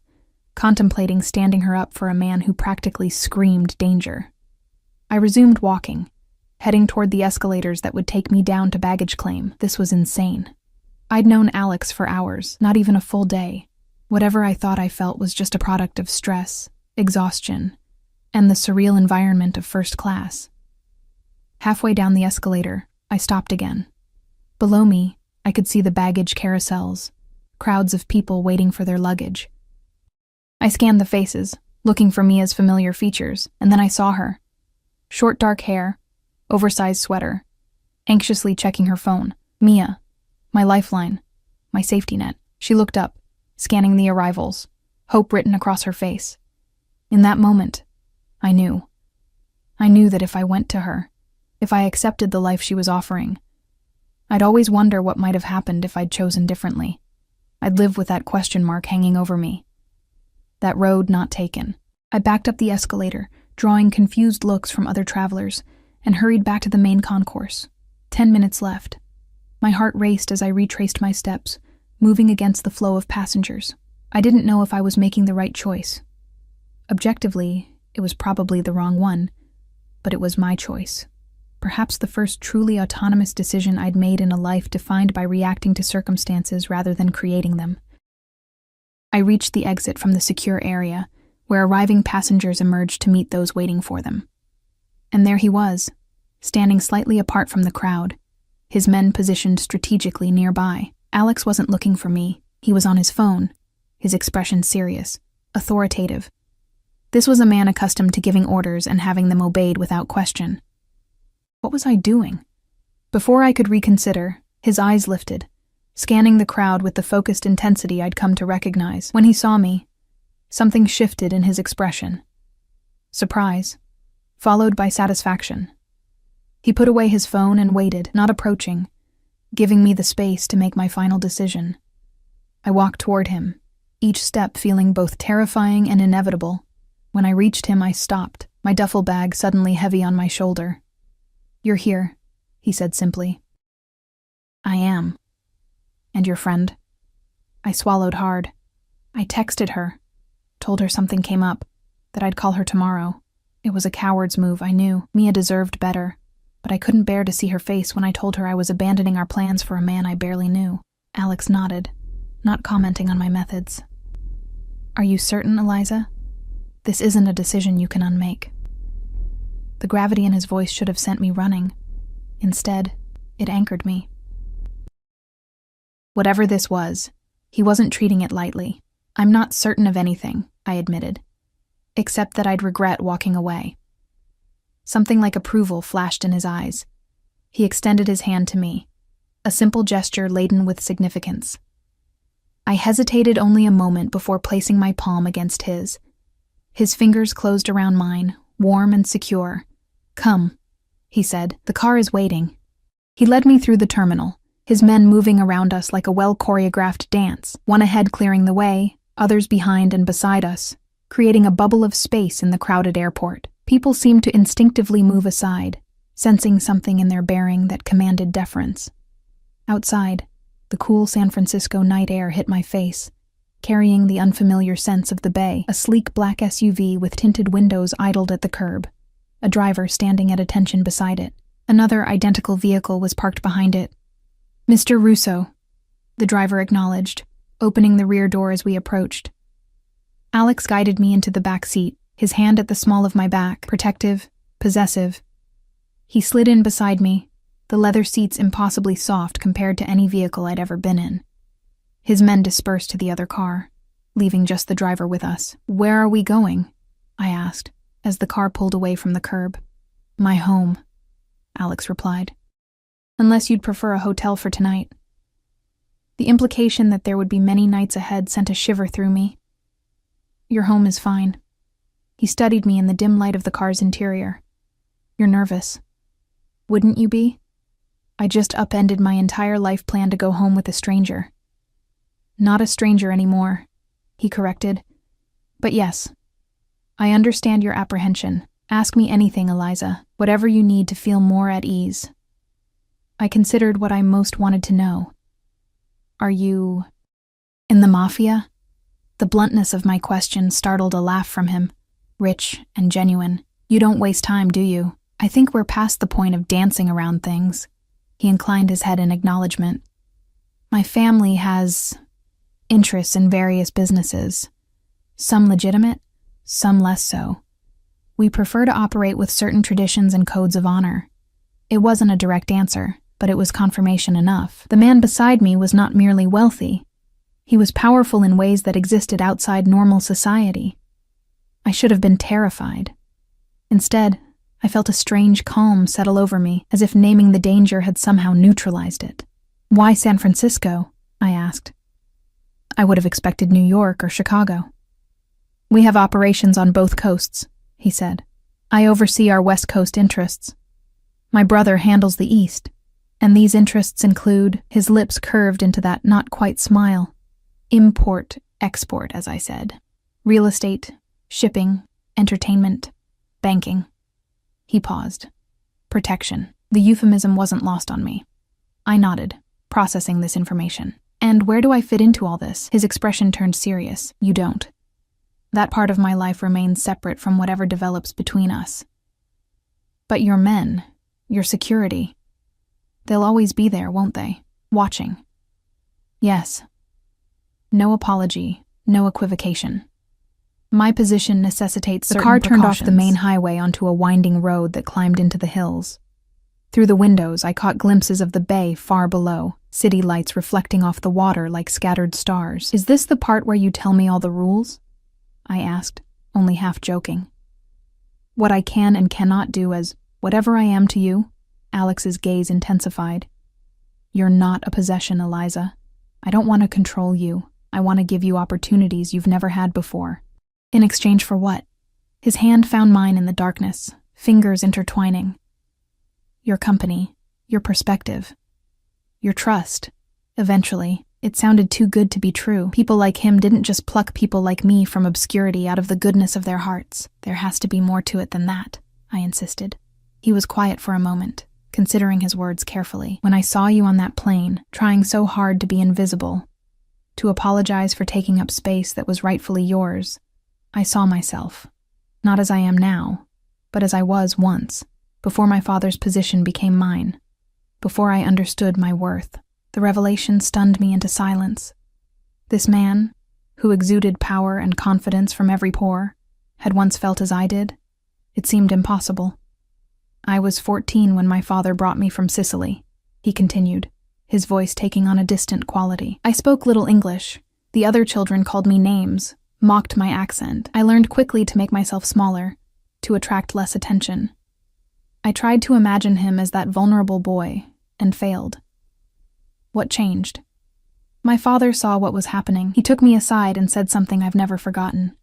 contemplating standing her up for a man who practically screamed danger. I resumed walking, heading toward the escalators that would take me down to baggage claim. This was insane. I'd known Alex for hours, not even a full day. Whatever I thought I felt was just a product of stress, exhaustion, and the surreal environment of first class. Halfway down the escalator, I stopped again. Below me, I could see the baggage carousels, crowds of people waiting for their luggage. I scanned the faces, looking for Mia's familiar features, and then I saw her. Short dark hair, oversized sweater, anxiously checking her phone. Mia, my lifeline, my safety net. She looked up, scanning the arrivals, hope written across her face. In that moment, I knew. I knew that if I went to her, if I accepted the life she was offering, I'd always wonder what might have happened if I'd chosen differently. I'd live with that question mark hanging over me. That road not taken. I backed up the escalator, drawing confused looks from other travelers, and hurried back to the main concourse. 10 minutes left. My heart raced as I retraced my steps, moving against the flow of passengers. I didn't know if I was making the right choice. Objectively, it was probably the wrong one, but it was my choice. Perhaps the first truly autonomous decision I'd made in a life defined by reacting to circumstances rather than creating them. I reached the exit from the secure area, where arriving passengers emerged to meet those waiting for them. And there he was, standing slightly apart from the crowd, his men positioned strategically nearby. Alex wasn't looking for me. He was on his phone, his expression serious, authoritative. This was a man accustomed to giving orders and having them obeyed without question. What was I doing? Before I could reconsider, his eyes lifted, scanning the crowd with the focused intensity I'd come to recognize. When he saw me, something shifted in his expression. Surprise, followed by satisfaction. He put away his phone and waited, not approaching, giving me the space to make my final decision. I walked toward him, each step feeling both terrifying and inevitable. When I reached him, I stopped, my duffel bag suddenly heavy on my shoulder. "You're here," he said simply. "I am. And your friend?" I swallowed hard. I texted her, told her something came up, that I'd call her tomorrow. It was a coward's move, I knew. Mia deserved better, but I couldn't bear to see her face when I told her I was abandoning our plans for a man I barely knew. Alex nodded, not commenting on my methods. Are you certain, Eliza? This isn't a decision you can unmake. The gravity in his voice should have sent me running. Instead, it anchored me. Whatever this was, he wasn't treating it lightly. I'm not certain of anything, I admitted, except that I'd regret walking away. Something like approval flashed in his eyes. He extended his hand to me, a simple gesture laden with significance. I hesitated only a moment before placing my palm against his. His fingers closed around mine, warm and secure. "Come," he said, "the car is waiting." He led me through the terminal, his men moving around us like a well-choreographed dance, one ahead clearing the way, others behind and beside us, creating a bubble of space in the crowded airport. People seemed to instinctively move aside, sensing something in their bearing that commanded deference. Outside, the cool San Francisco night air hit my face, carrying the unfamiliar sense of the bay. A sleek black SUV with tinted windows idled at the curb, a driver standing at attention beside it. Another identical vehicle was parked behind it. "Mr. Russo," the driver acknowledged, opening the rear door as we approached. Alex guided me into the back seat, his hand at the small of my back, protective, possessive. He slid in beside me, the leather seats impossibly soft compared to any vehicle I'd ever been in. His men dispersed to the other car, leaving just the driver with us. "Where are we going?" I asked, as the car pulled away from the curb. "My home," Alex replied. "Unless you'd prefer a hotel for tonight." The implication that there would be many nights ahead sent a shiver through me. "Your home is fine." He studied me in the dim light of the car's interior. "You're nervous. Wouldn't you be? I just upended my entire life plan to go home with a stranger." "Not a stranger anymore," he corrected. "But yes, I understand your apprehension. Ask me anything, Eliza, whatever you need to feel more at ease." I considered what I most wanted to know. "Are you in the Mafia?" The bluntness of my question startled a laugh from him, rich and genuine. "You don't waste time, do you? I think we're past the point of dancing around things." He inclined his head in acknowledgement. "My family has interests in various businesses, some legitimate, some less so. We prefer to operate with certain traditions and codes of honor." It wasn't a direct answer, but it was confirmation enough. The man beside me was not merely wealthy. He was powerful in ways that existed outside normal society. I should have been terrified. Instead, I felt a strange calm settle over me, as if naming the danger had somehow neutralized it. "Why San Francisco?" I asked. "I would have expected New York or Chicago." "We have operations on both coasts," he said. "I oversee our West Coast interests. My brother handles the East, and these interests include," his lips curved into that not-quite smile, "import, export, as I said. Real estate, shipping, entertainment, banking." He paused. "Protection." The euphemism wasn't lost on me. I nodded, processing this information. "And where do I fit into all this?" His expression turned serious. "You don't. That part of my life remains separate from whatever develops between us. But your men, your security, they'll always be there, won't they? Watching." "Yes." No apology, no equivocation. "My position necessitates certain precautions." The car turned off the main highway onto a winding road that climbed into the hills. Through the windows, I caught glimpses of the bay far below, city lights reflecting off the water like scattered stars. "Is this the part where you tell me all the rules?" I asked, only half joking. "What I can and cannot do as whatever I am to you?" Alex's gaze intensified. "You're not a possession, Eliza. I don't want to control you. I want to give you opportunities you've never had before." "In exchange for what?" His hand found mine in the darkness, fingers intertwining. "Your company, your perspective, your trust. Eventually, it sounded too good to be true. People like him didn't just pluck people like me from obscurity out of the goodness of their hearts. There has to be more to it than that," I insisted. He was quiet for a moment, considering his words carefully. "When I saw you on that plane, trying so hard to be invisible, to apologize for taking up space that was rightfully yours, I saw myself, not as I am now, but as I was once, before my father's position became mine, before I understood my worth." The revelation stunned me into silence. This man, who exuded power and confidence from every pore, had once felt as I did. It seemed impossible. I was 14 when my father brought me from Sicily, he continued, his voice taking on a distant quality. I spoke little English. The other children called me names, mocked my accent. I learned quickly to make myself smaller, to attract less attention. I tried to imagine him as that vulnerable boy, and failed. What changed? My father saw what was happening. He took me aside and said something I've never forgotten.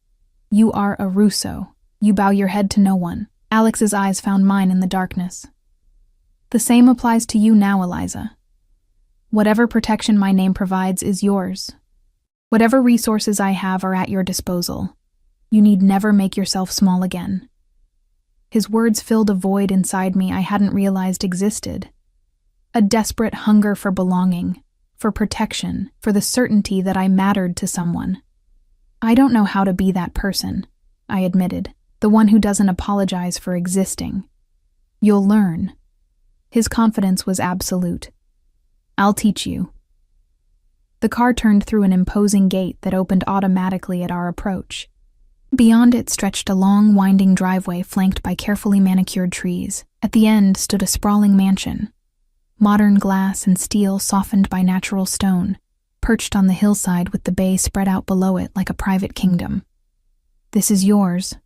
You are a Russo. You bow your head to no one. Alex's eyes found mine in the darkness. The same applies to you now, Eliza. Whatever protection my name provides is yours. Whatever resources I have are at your disposal. You need never make yourself small again. His words filled a void inside me I hadn't realized existed. A desperate hunger for belonging, for protection, for the certainty that I mattered to someone. I don't know how to be that person, I admitted, the one who doesn't apologize for existing. You'll learn. His confidence was absolute. I'll teach you. The car turned through an imposing gate that opened automatically at our approach. Beyond it stretched a long, winding driveway flanked by carefully manicured trees. At the end stood a sprawling mansion. Modern glass and steel softened by natural stone, perched on the hillside with the bay spread out below it like a private kingdom. This is yours,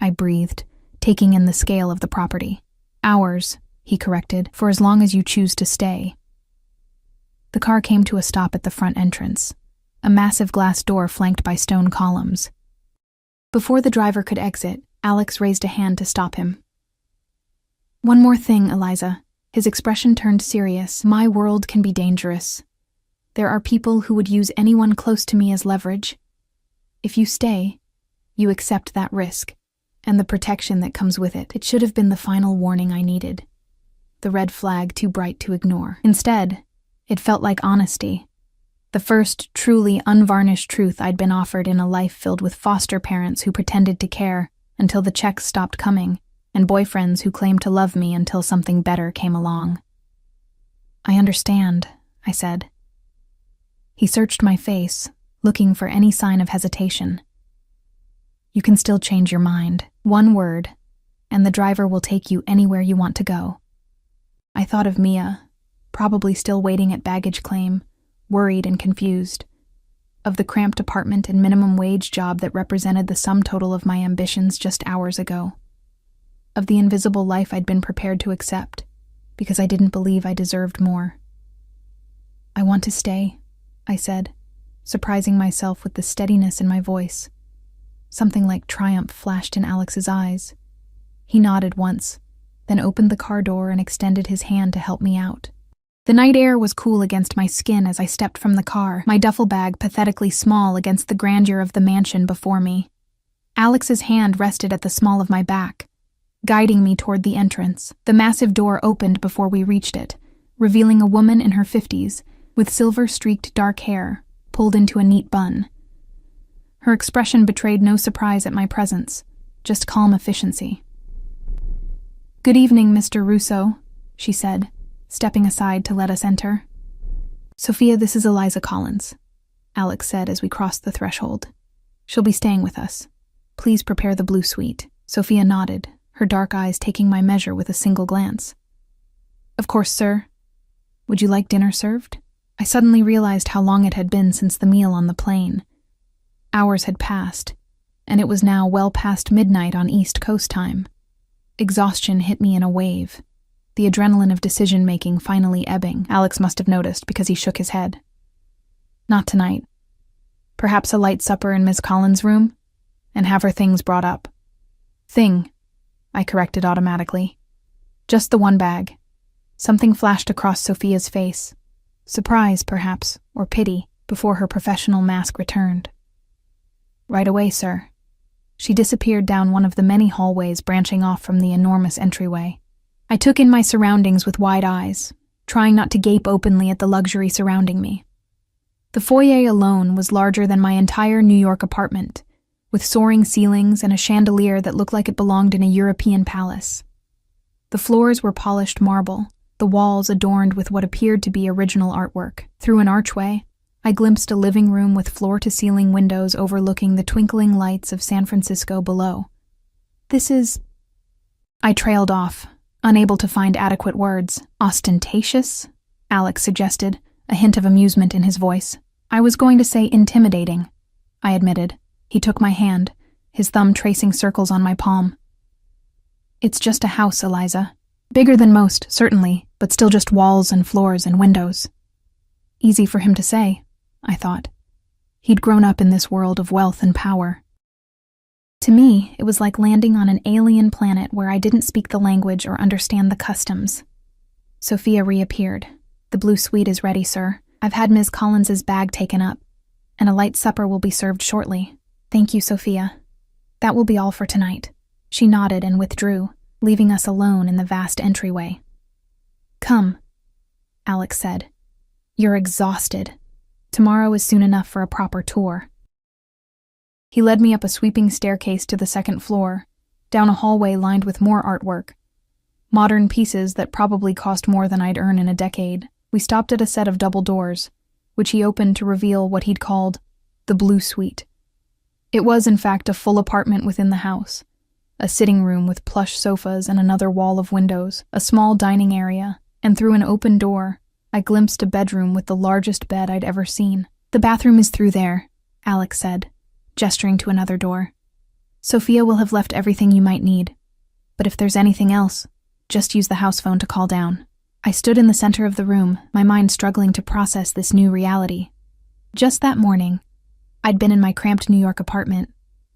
I breathed, taking in the scale of the property. Ours, he corrected, for as long as you choose to stay. The car came to a stop at the front entrance, a massive glass door flanked by stone columns. Before the driver could exit, Alex raised a hand to stop him. One more thing, Eliza. His expression turned serious. My world can be dangerous. There are people who would use anyone close to me as leverage. If you stay, you accept that risk, and the protection that comes with it. It should have been the final warning I needed. The red flag too bright to ignore. Instead, it felt like honesty. The first truly unvarnished truth I'd been offered in a life filled with foster parents who pretended to care until the checks stopped coming, and boyfriends who claimed to love me until something better came along. I understand, I said. He searched my face, looking for any sign of hesitation. You can still change your mind. One word, and the driver will take you anywhere you want to go. I thought of Mia, probably still waiting at baggage claim, worried and confused, of the cramped apartment and minimum wage job that represented the sum total of my ambitions just hours ago, of the invisible life I'd been prepared to accept because I didn't believe I deserved more. I want to stay, I said, surprising myself with the steadiness in my voice. Something like triumph flashed in Alex's eyes. He nodded once, then opened the car door and extended his hand to help me out. The night air was cool against my skin as I stepped from the car, my duffel bag pathetically small against the grandeur of the mansion before me. Alex's hand rested at the small of my back, guiding me toward the entrance. The massive door opened before we reached it, revealing a woman in her 50s, with silver-streaked dark hair, pulled into a neat bun. Her expression betrayed no surprise at my presence, just calm efficiency. "Good evening, Mr. Russo," she said, stepping aside to let us enter. "Sophia, this is Eliza Collins," Alex said as we crossed the threshold. "She'll be staying with us. Please prepare the blue suite." Sophia nodded, her dark eyes taking my measure with a single glance. "Of course, sir. Would you like dinner served?" I suddenly realized how long it had been since the meal on the plane. Hours had passed, and it was now well past midnight on East Coast time. Exhaustion hit me in a wave, the adrenaline of decision-making finally ebbing. Alex must have noticed because he shook his head. "Not tonight. Perhaps a light supper in Miss Collins' room, and have her things brought up." "Thing," I corrected automatically. "Just the one bag." Something flashed across Sophia's face. Surprise, perhaps, or pity, before her professional mask returned. "Right away, sir." She disappeared down one of the many hallways branching off from the enormous entryway. I took in my surroundings with wide eyes, trying not to gape openly at the luxury surrounding me. The foyer alone was larger than my entire New York apartment, with soaring ceilings and a chandelier that looked like it belonged in a European palace. The floors were polished marble, the walls adorned with what appeared to be original artwork. Through an archway, I glimpsed a living room with floor-to-ceiling windows overlooking the twinkling lights of San Francisco below. This is... I trailed off, unable to find adequate words. Ostentatious? Alex suggested, a hint of amusement in his voice. I was going to say intimidating, I admitted. He took my hand, his thumb tracing circles on my palm. It's just a house, Eliza. Bigger than most, certainly, but still just walls and floors and windows. Easy for him to say, I thought. He'd grown up in this world of wealth and power. To me, it was like landing on an alien planet where I didn't speak the language or understand the customs. Sophia reappeared. The blue suite is ready, sir. I've had Ms. Collins's bag taken up, and a light supper will be served shortly. Thank you, Sophia. That will be all for tonight. She nodded and withdrew, leaving us alone in the vast entryway. Come, Alex said. You're exhausted. Tomorrow is soon enough for a proper tour. He led me up a sweeping staircase to the second floor, down a hallway lined with more artwork. Modern pieces that probably cost more than I'd earn in a decade. We stopped at a set of double doors, which he opened to reveal what he'd called the Blue Suite. It was, in fact, a full apartment within the house. A sitting room with plush sofas and another wall of windows, a small dining area, and through an open door, I glimpsed a bedroom with the largest bed I'd ever seen. The bathroom is through there, Alex said, gesturing to another door. Sophia will have left everything you might need, but if there's anything else, just use the house phone to call down. I stood in the center of the room, my mind struggling to process this new reality. Just that morning, I'd been in my cramped New York apartment,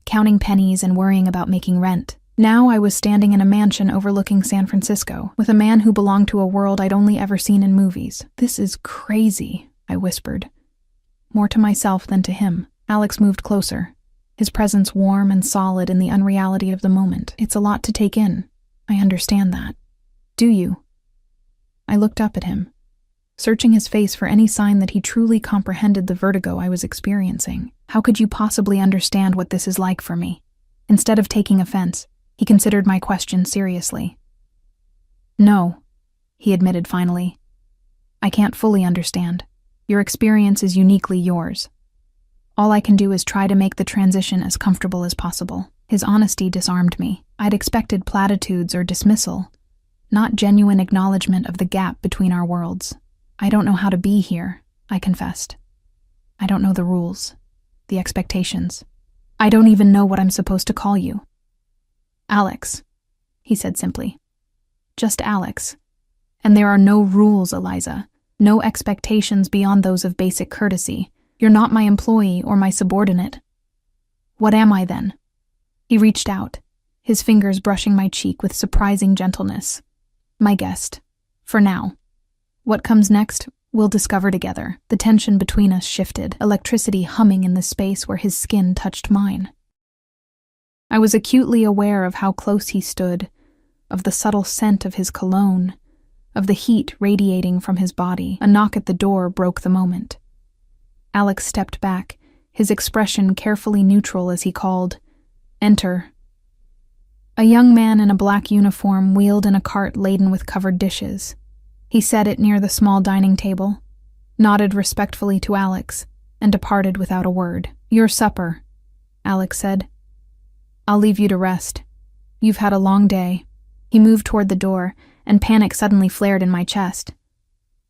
counting pennies and worrying about making rent. Now I was standing in a mansion overlooking San Francisco, with a man who belonged to a world I'd only ever seen in movies. This is crazy, I whispered. More to myself than to him. Alex moved closer, his presence warm and solid in the unreality of the moment. It's a lot to take in. I understand that. Do you? I looked up at him, searching his face for any sign that he truly comprehended the vertigo I was experiencing. How could you possibly understand what this is like for me? Instead of taking offense, he considered my question seriously. No, he admitted finally. I can't fully understand. Your experience is uniquely yours. All I can do is try to make the transition as comfortable as possible. His honesty disarmed me. I'd expected platitudes or dismissal, not genuine acknowledgement of the gap between our worlds. I don't know how to be here, I confessed. I don't know the rules, the expectations. I don't even know what I'm supposed to call you. Alex, he said simply. Just Alex. And there are no rules, Eliza. No expectations beyond those of basic courtesy. You're not my employee or my subordinate. What am I then? He reached out, his fingers brushing my cheek with surprising gentleness. My guest. For now. What comes next, we'll discover together. The tension between us shifted, electricity humming in the space where his skin touched mine. I was acutely aware of how close he stood, of the subtle scent of his cologne, of the heat radiating from his body. A knock at the door broke the moment. Alex stepped back, his expression carefully neutral as he called, "Enter." A young man in a black uniform wheeled in a cart laden with covered dishes. He set it near the small dining table, nodded respectfully to Alex, and departed without a word. Your supper, Alex said. I'll leave you to rest. You've had a long day. He moved toward the door, and panic suddenly flared in my chest.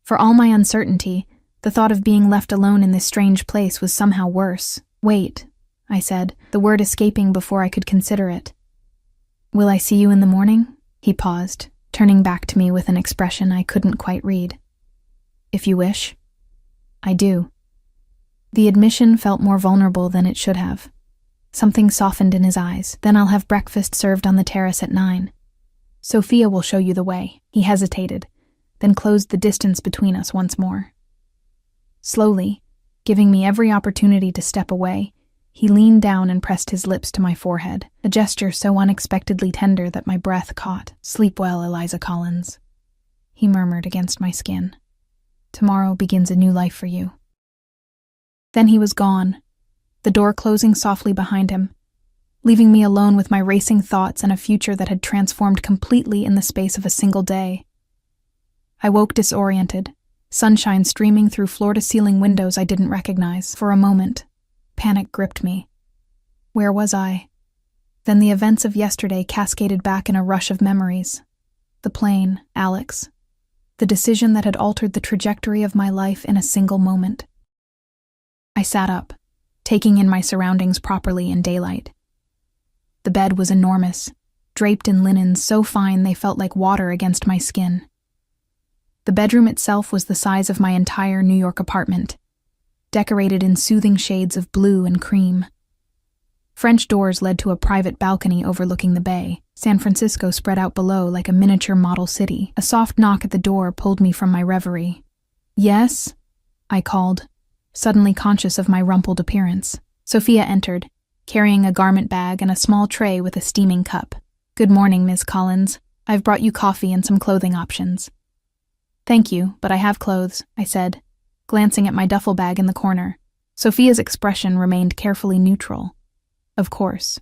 For all my uncertainty, the thought of being left alone in this strange place was somehow worse. Wait, I said, the word escaping before I could consider it. Will I see you in the morning? He paused, turning back to me with an expression I couldn't quite read. If you wish. I do. The admission felt more vulnerable than it should have. Something softened in his eyes. Then I'll have breakfast served on the terrace at 9. Sophia will show you the way. He hesitated, then closed the distance between us once more. Slowly, giving me every opportunity to step away, he leaned down and pressed his lips to my forehead, a gesture so unexpectedly tender that my breath caught. Sleep well, Eliza Collins, he murmured against my skin. Tomorrow begins a new life for you. Then he was gone, the door closing softly behind him, leaving me alone with my racing thoughts and a future that had transformed completely in the space of a single day. I woke disoriented, sunshine streaming through floor-to-ceiling windows I didn't recognize. For a moment, panic gripped me. Where was I? Then the events of yesterday cascaded back in a rush of memories. The plane, Alex. The decision that had altered the trajectory of my life in a single moment. I sat up, taking in my surroundings properly in daylight. The bed was enormous, draped in linens so fine they felt like water against my skin. The bedroom itself was the size of my entire New York apartment, decorated in soothing shades of blue and cream. French doors led to a private balcony overlooking the bay. San Francisco spread out below like a miniature model city. A soft knock at the door pulled me from my reverie. "Yes?" I called, suddenly conscious of my rumpled appearance. Sophia entered, carrying a garment bag and a small tray with a steaming cup. "Good morning, Ms. Collins. I've brought you coffee and some clothing options." "Thank you, but I have clothes," I said, glancing at my duffel bag in the corner. Sophia's expression remained carefully neutral. "Of course.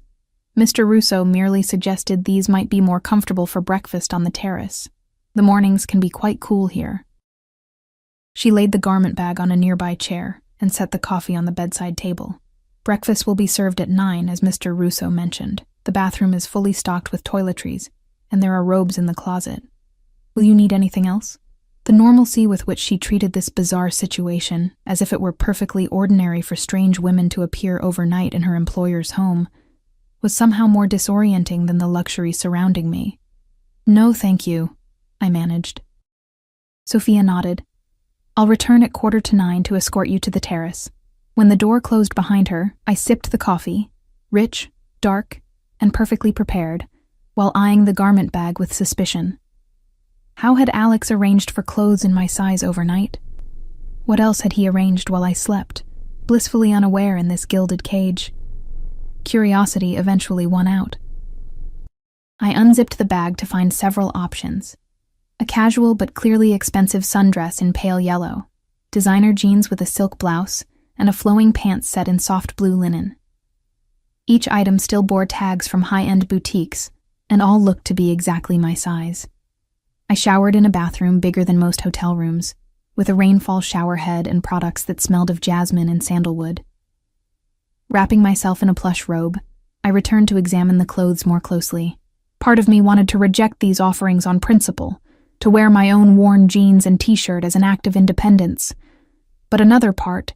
Mr. Russo merely suggested these might be more comfortable for breakfast on the terrace. The mornings can be quite cool here." She laid the garment bag on a nearby chair and set the coffee on the bedside table. "Breakfast will be served at 9, as Mr. Russo mentioned. The bathroom is fully stocked with toiletries, and there are robes in the closet. Will you need anything else?" The normalcy with which she treated this bizarre situation, as if it were perfectly ordinary for strange women to appear overnight in her employer's home, was somehow more disorienting than the luxury surrounding me. "No, thank you," I managed. Sophia nodded. "I'll return at 8:45 to escort you to the terrace." When the door closed behind her, I sipped the coffee, rich, dark, and perfectly prepared, while eyeing the garment bag with suspicion. How had Alex arranged for clothes in my size overnight? What else had he arranged while I slept, blissfully unaware in this gilded cage? Curiosity eventually won out. I unzipped the bag to find several options. A casual but clearly expensive sundress in pale yellow, designer jeans with a silk blouse, and a flowing pants set in soft blue linen. Each item still bore tags from high-end boutiques, and all looked to be exactly my size. I showered in a bathroom bigger than most hotel rooms, with a rainfall shower head and products that smelled of jasmine and sandalwood. Wrapping myself in a plush robe, I returned to examine the clothes more closely. Part of me wanted to reject these offerings on principle, to wear my own worn jeans and t-shirt as an act of independence. But another part,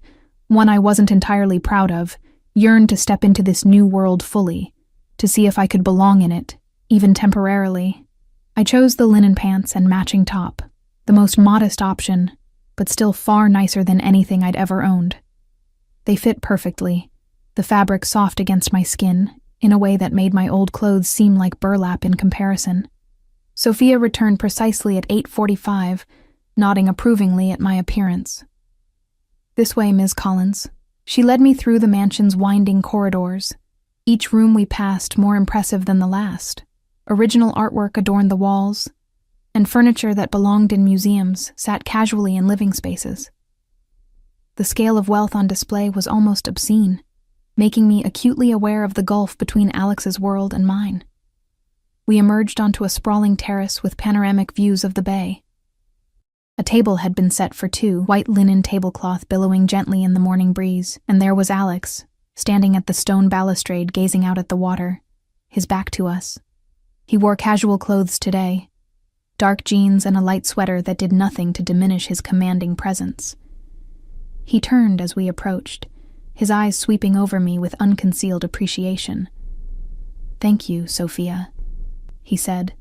one I wasn't entirely proud of, yearned to step into this new world fully, to see if I could belong in it, even temporarily. I chose the linen pants and matching top, the most modest option, but still far nicer than anything I'd ever owned. They fit perfectly, the fabric soft against my skin, in a way that made my old clothes seem like burlap in comparison. Sophia returned precisely at 8:45, nodding approvingly at my appearance. "This way, Ms. Collins." She led me through the mansion's winding corridors, each room we passed more impressive than the last. Original artwork adorned the walls, and furniture that belonged in museums sat casually in living spaces. The scale of wealth on display was almost obscene, making me acutely aware of the gulf between Alex's world and mine. We emerged onto a sprawling terrace with panoramic views of the bay. A table had been set for two, white linen tablecloth billowing gently in the morning breeze, and there was Alex, standing at the stone balustrade gazing out at the water, his back to us. He wore casual clothes today, dark jeans and a light sweater that did nothing to diminish his commanding presence. He turned as we approached, his eyes sweeping over me with unconcealed appreciation. "Thank you, Sophia," he said,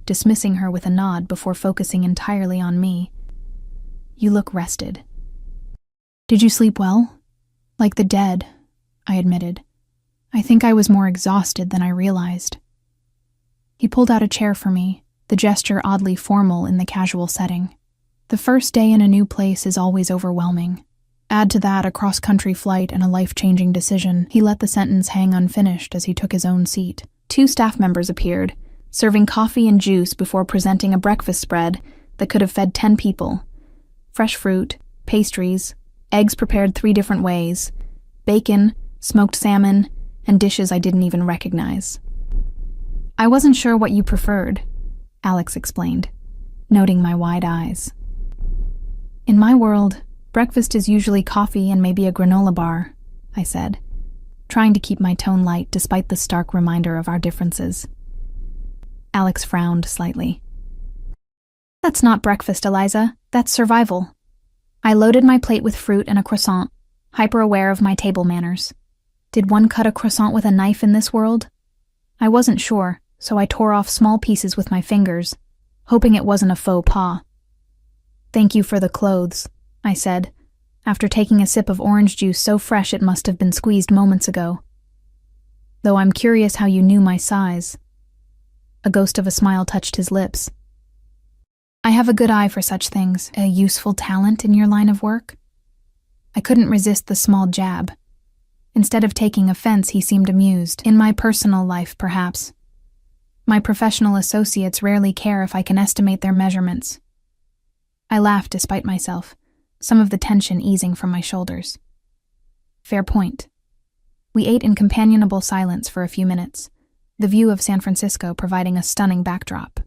dismissing her with a nod before focusing entirely on me. "You look rested." "Did you sleep well?" "Like the dead," I admitted. "I think I was more exhausted than I realized." He pulled out a chair for me, the gesture oddly formal in the casual setting. The first day in a new place is always overwhelming. Add to that a cross-country flight and a life-changing decision. He let the sentence hang unfinished as he took his own seat. 2 staff members appeared, serving coffee and juice before presenting a breakfast spread that could have fed 10 people. Fresh fruit, pastries, eggs prepared 3 different ways, bacon, smoked salmon, and dishes I didn't even recognize. "I wasn't sure what you preferred," Alex explained, noting my wide eyes. In my world, breakfast is usually coffee and maybe a granola bar, I said, trying to keep my tone light despite the stark reminder of our differences. Alex frowned slightly. That's not breakfast, Eliza. That's survival. I loaded my plate with fruit and a croissant, hyper-aware of my table manners. Did one cut a croissant with a knife in this world? I wasn't sure, so I tore off small pieces with my fingers, hoping it wasn't a faux pas. Thank you for the clothes, I said, after taking a sip of orange juice so fresh it must have been squeezed moments ago. Though I'm curious how you knew my size. A ghost of a smile touched his lips. I have a good eye for such things, a useful talent in your line of work. I couldn't resist the small jab. Instead of taking offense, he seemed amused. In my personal life, perhaps. My professional associates rarely care if I can estimate their measurements. I laughed despite myself, some of the tension easing from my shoulders. Fair point. We ate in companionable silence for a few minutes, the view of San Francisco providing a stunning backdrop.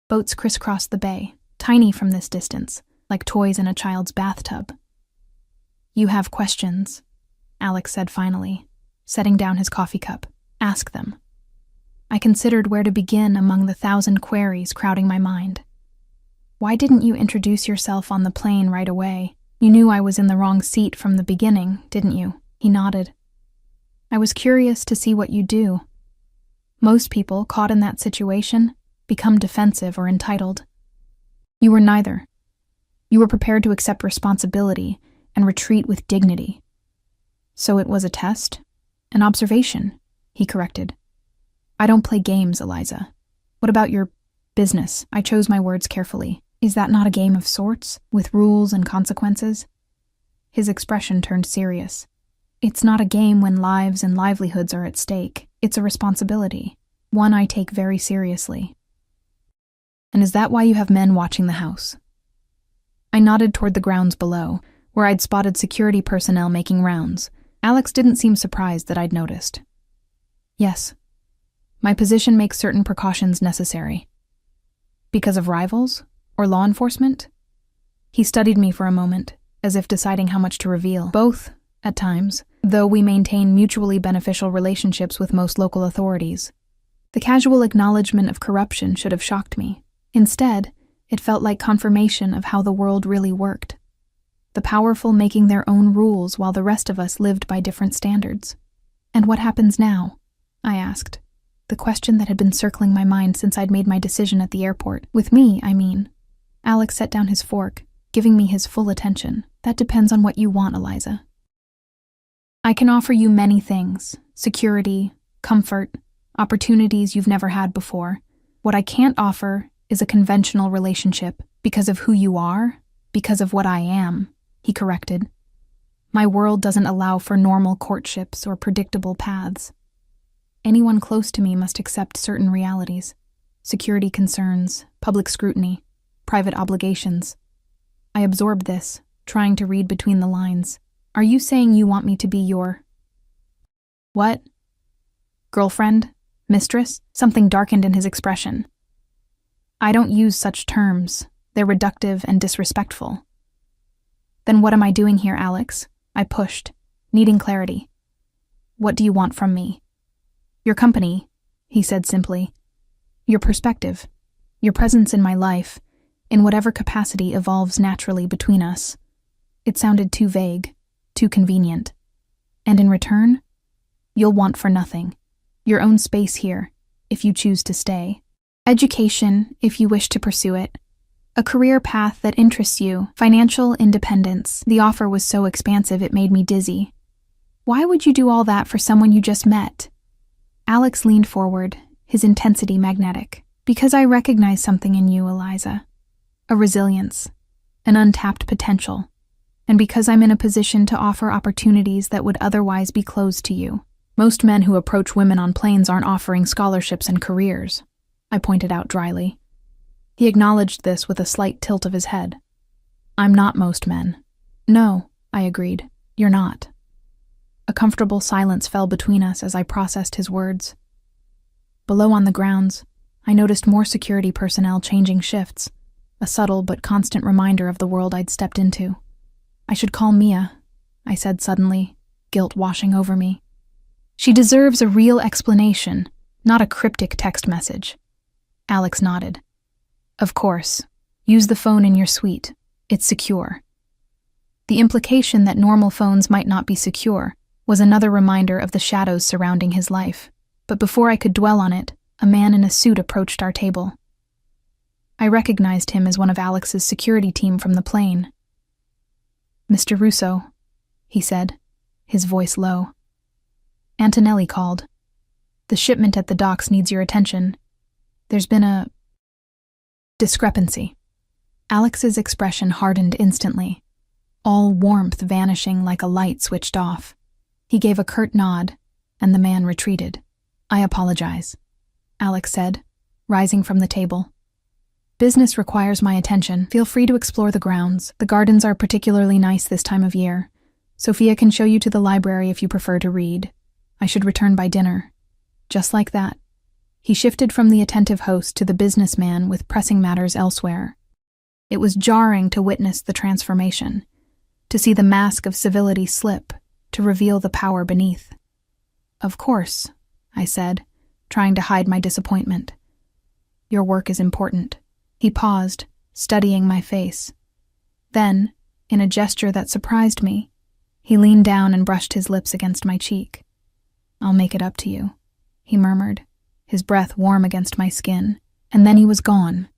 Boats crisscrossed the bay, tiny from this distance, like toys in a child's bathtub. You have questions, Alex said finally, setting down his coffee cup. Ask them. I considered where to begin among the 1,000 queries crowding my mind. Why didn't you introduce yourself on the plane right away? You knew I was in the wrong seat from the beginning, didn't you? He nodded. I was curious to see what you do. Most people caught in that situation become defensive or entitled. You were neither. You were prepared to accept responsibility and retreat with dignity. So it was a test? An observation, he corrected. I don't play games, Eliza. What about your business? I chose my words carefully. Is that not a game of sorts, with rules and consequences? His expression turned serious. It's not a game when lives and livelihoods are at stake. It's a responsibility, one I take very seriously. And is that why you have men watching the house? I nodded toward the grounds below, where I'd spotted security personnel making rounds. Alex didn't seem surprised that I'd noticed. Yes. My position makes certain precautions necessary. Because of rivals? Or law enforcement? He studied me for a moment, as if deciding how much to reveal. Both, at times, though we maintain mutually beneficial relationships with most local authorities. The casual acknowledgement of corruption should have shocked me. Instead, it felt like confirmation of how the world really worked. The powerful making their own rules while the rest of us lived by different standards. And what happens now? I asked. The question that had been circling my mind since I'd made my decision at the airport. With me, I mean. Alex set down his fork, giving me his full attention. That depends on what you want, Eliza. I can offer you many things. Security, comfort, opportunities you've never had before. What I can't offer is a conventional relationship because of who you are, because of what I am, he corrected. My world doesn't allow for normal courtships or predictable paths. Anyone close to me must accept certain realities. Security concerns, public scrutiny, private obligations. I absorbed this, trying to read between the lines. Are you saying you want me to be your... What? Girlfriend? Mistress? Something darkened in his expression. I don't use such terms. They're reductive and disrespectful. Then what am I doing here, Alex? I pushed, needing clarity. What do you want from me? Your company, he said simply. Your perspective. Your presence in my life, in whatever capacity evolves naturally between us. It sounded too vague, too convenient. And in return, you'll want for nothing. Your own space here, if you choose to stay. Education, if you wish to pursue it. A career path that interests you. Financial independence. The offer was so expansive it made me dizzy. Why would you do all that for someone you just met? Alex leaned forward, his intensity magnetic. Because I recognize something in you, Eliza. A resilience. An untapped potential. And because I'm in a position to offer opportunities that would otherwise be closed to you. Most men who approach women on planes aren't offering scholarships and careers, I pointed out dryly. He acknowledged this with a slight tilt of his head. I'm not most men. No, I agreed. You're not. A comfortable silence fell between us as I processed his words. Below on the grounds, I noticed more security personnel changing shifts, a subtle but constant reminder of the world I'd stepped into. I should call Mia, I said suddenly, guilt washing over me. She deserves a real explanation, not a cryptic text message. Alex nodded. Of course. Use the phone in your suite. It's secure. The implication that normal phones might not be secure was another reminder of the shadows surrounding his life. But before I could dwell on it, a man in a suit approached our table. I recognized him as one of Alex's security team from the plane. Mr. Russo, he said, his voice low. Antonelli called. The shipment at the docks needs your attention. There's been a discrepancy. Alex's expression hardened instantly, all warmth vanishing like a light switched off. He gave a curt nod, and the man retreated. I apologize, Alex said, rising from the table. Business requires my attention. Feel free to explore the grounds. The gardens are particularly nice this time of year. Sophia can show you to the library if you prefer to read. I should return by dinner. Just like that. He shifted from the attentive host to the businessman with pressing matters elsewhere. It was jarring to witness the transformation, to see the mask of civility slip, to reveal the power beneath. Of course, I said, trying to hide my disappointment. Your work is important. He paused, studying my face. Then, in a gesture that surprised me, he leaned down and brushed his lips against my cheek. I'll make it up to you, he murmured, his breath warm against my skin, and then he was gone,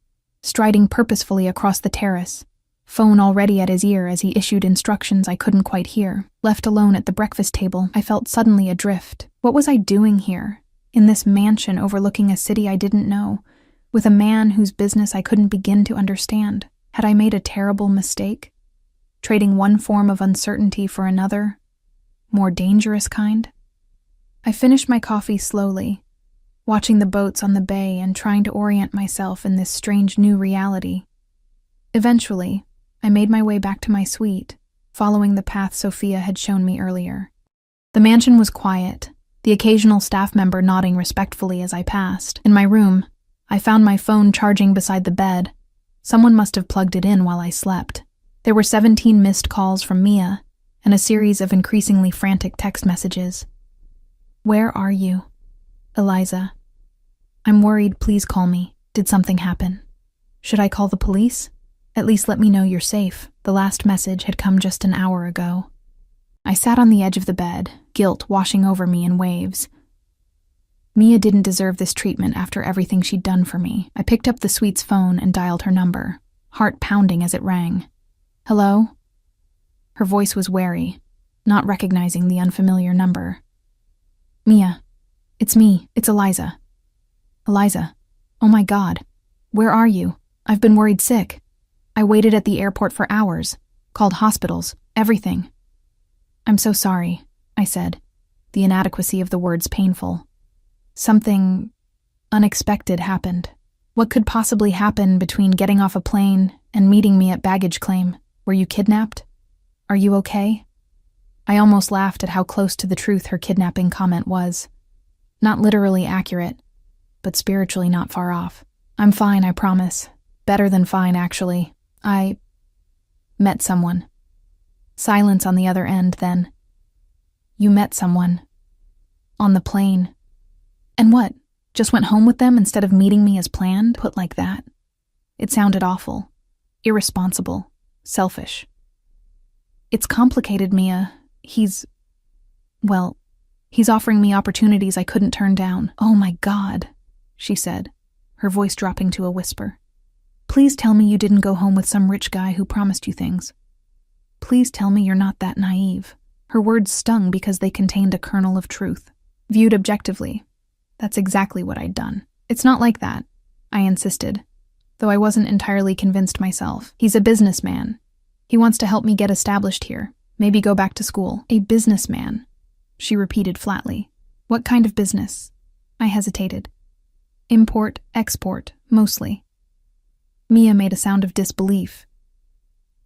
striding purposefully across the terrace, phone already at his ear as he issued instructions I couldn't quite hear. Left alone at the breakfast table, I felt suddenly adrift. What was I doing here, in this mansion overlooking a city I didn't know, with a man whose business I couldn't begin to understand? Had I made a terrible mistake? Trading one form of uncertainty for another, more dangerous kind? I finished my coffee slowly, watching the boats on the bay and trying to orient myself in this strange new reality. Eventually, I made my way back to my suite, following the path Sophia had shown me earlier. The mansion was quiet, the occasional staff member nodding respectfully as I passed. In my room, I found my phone charging beside the bed. Someone must have plugged it in while I slept. There were 17 missed calls from Mia, and a series of increasingly frantic text messages. Where are you? Eliza. I'm worried, please call me. Did something happen? Should I call the police? At least let me know you're safe. The last message had come just an hour ago. I sat on the edge of the bed, guilt washing over me in waves. Mia didn't deserve this treatment after everything she'd done for me. I picked up the suite's phone and dialed her number, heart pounding as it rang. Hello? Her voice was wary, not recognizing the unfamiliar number. Mia, it's me. It's Eliza. Eliza, oh my God. Where are you? I've been worried sick. I waited at the airport for hours, called hospitals, everything. I'm so sorry, I said, the inadequacy of the words painful. Something unexpected happened. What could possibly happen between getting off a plane and meeting me at baggage claim? Were you kidnapped? Are you okay? I almost laughed at how close to the truth her kidnapping comment was. Not literally accurate, but spiritually not far off. I'm fine, I promise. Better than fine, actually. I met someone. Silence on the other end, then. You met someone. On the plane. And what? Just went home with them instead of meeting me as planned? Put like that. It sounded awful. Irresponsible. Selfish. It's complicated, Mia. He's offering me opportunities I couldn't turn down. Oh my God, she said, her voice dropping to a whisper. Please tell me you didn't go home with some rich guy who promised you things. Please tell me you're not that naive. Her words stung because they contained a kernel of truth. Viewed objectively, that's exactly what I'd done. It's not like that, I insisted, though I wasn't entirely convinced myself. He's a businessman. He wants to help me get established here, maybe go back to school. A businessman, she repeated flatly. What kind of business? I hesitated. Import, export, mostly. Mia made a sound of disbelief.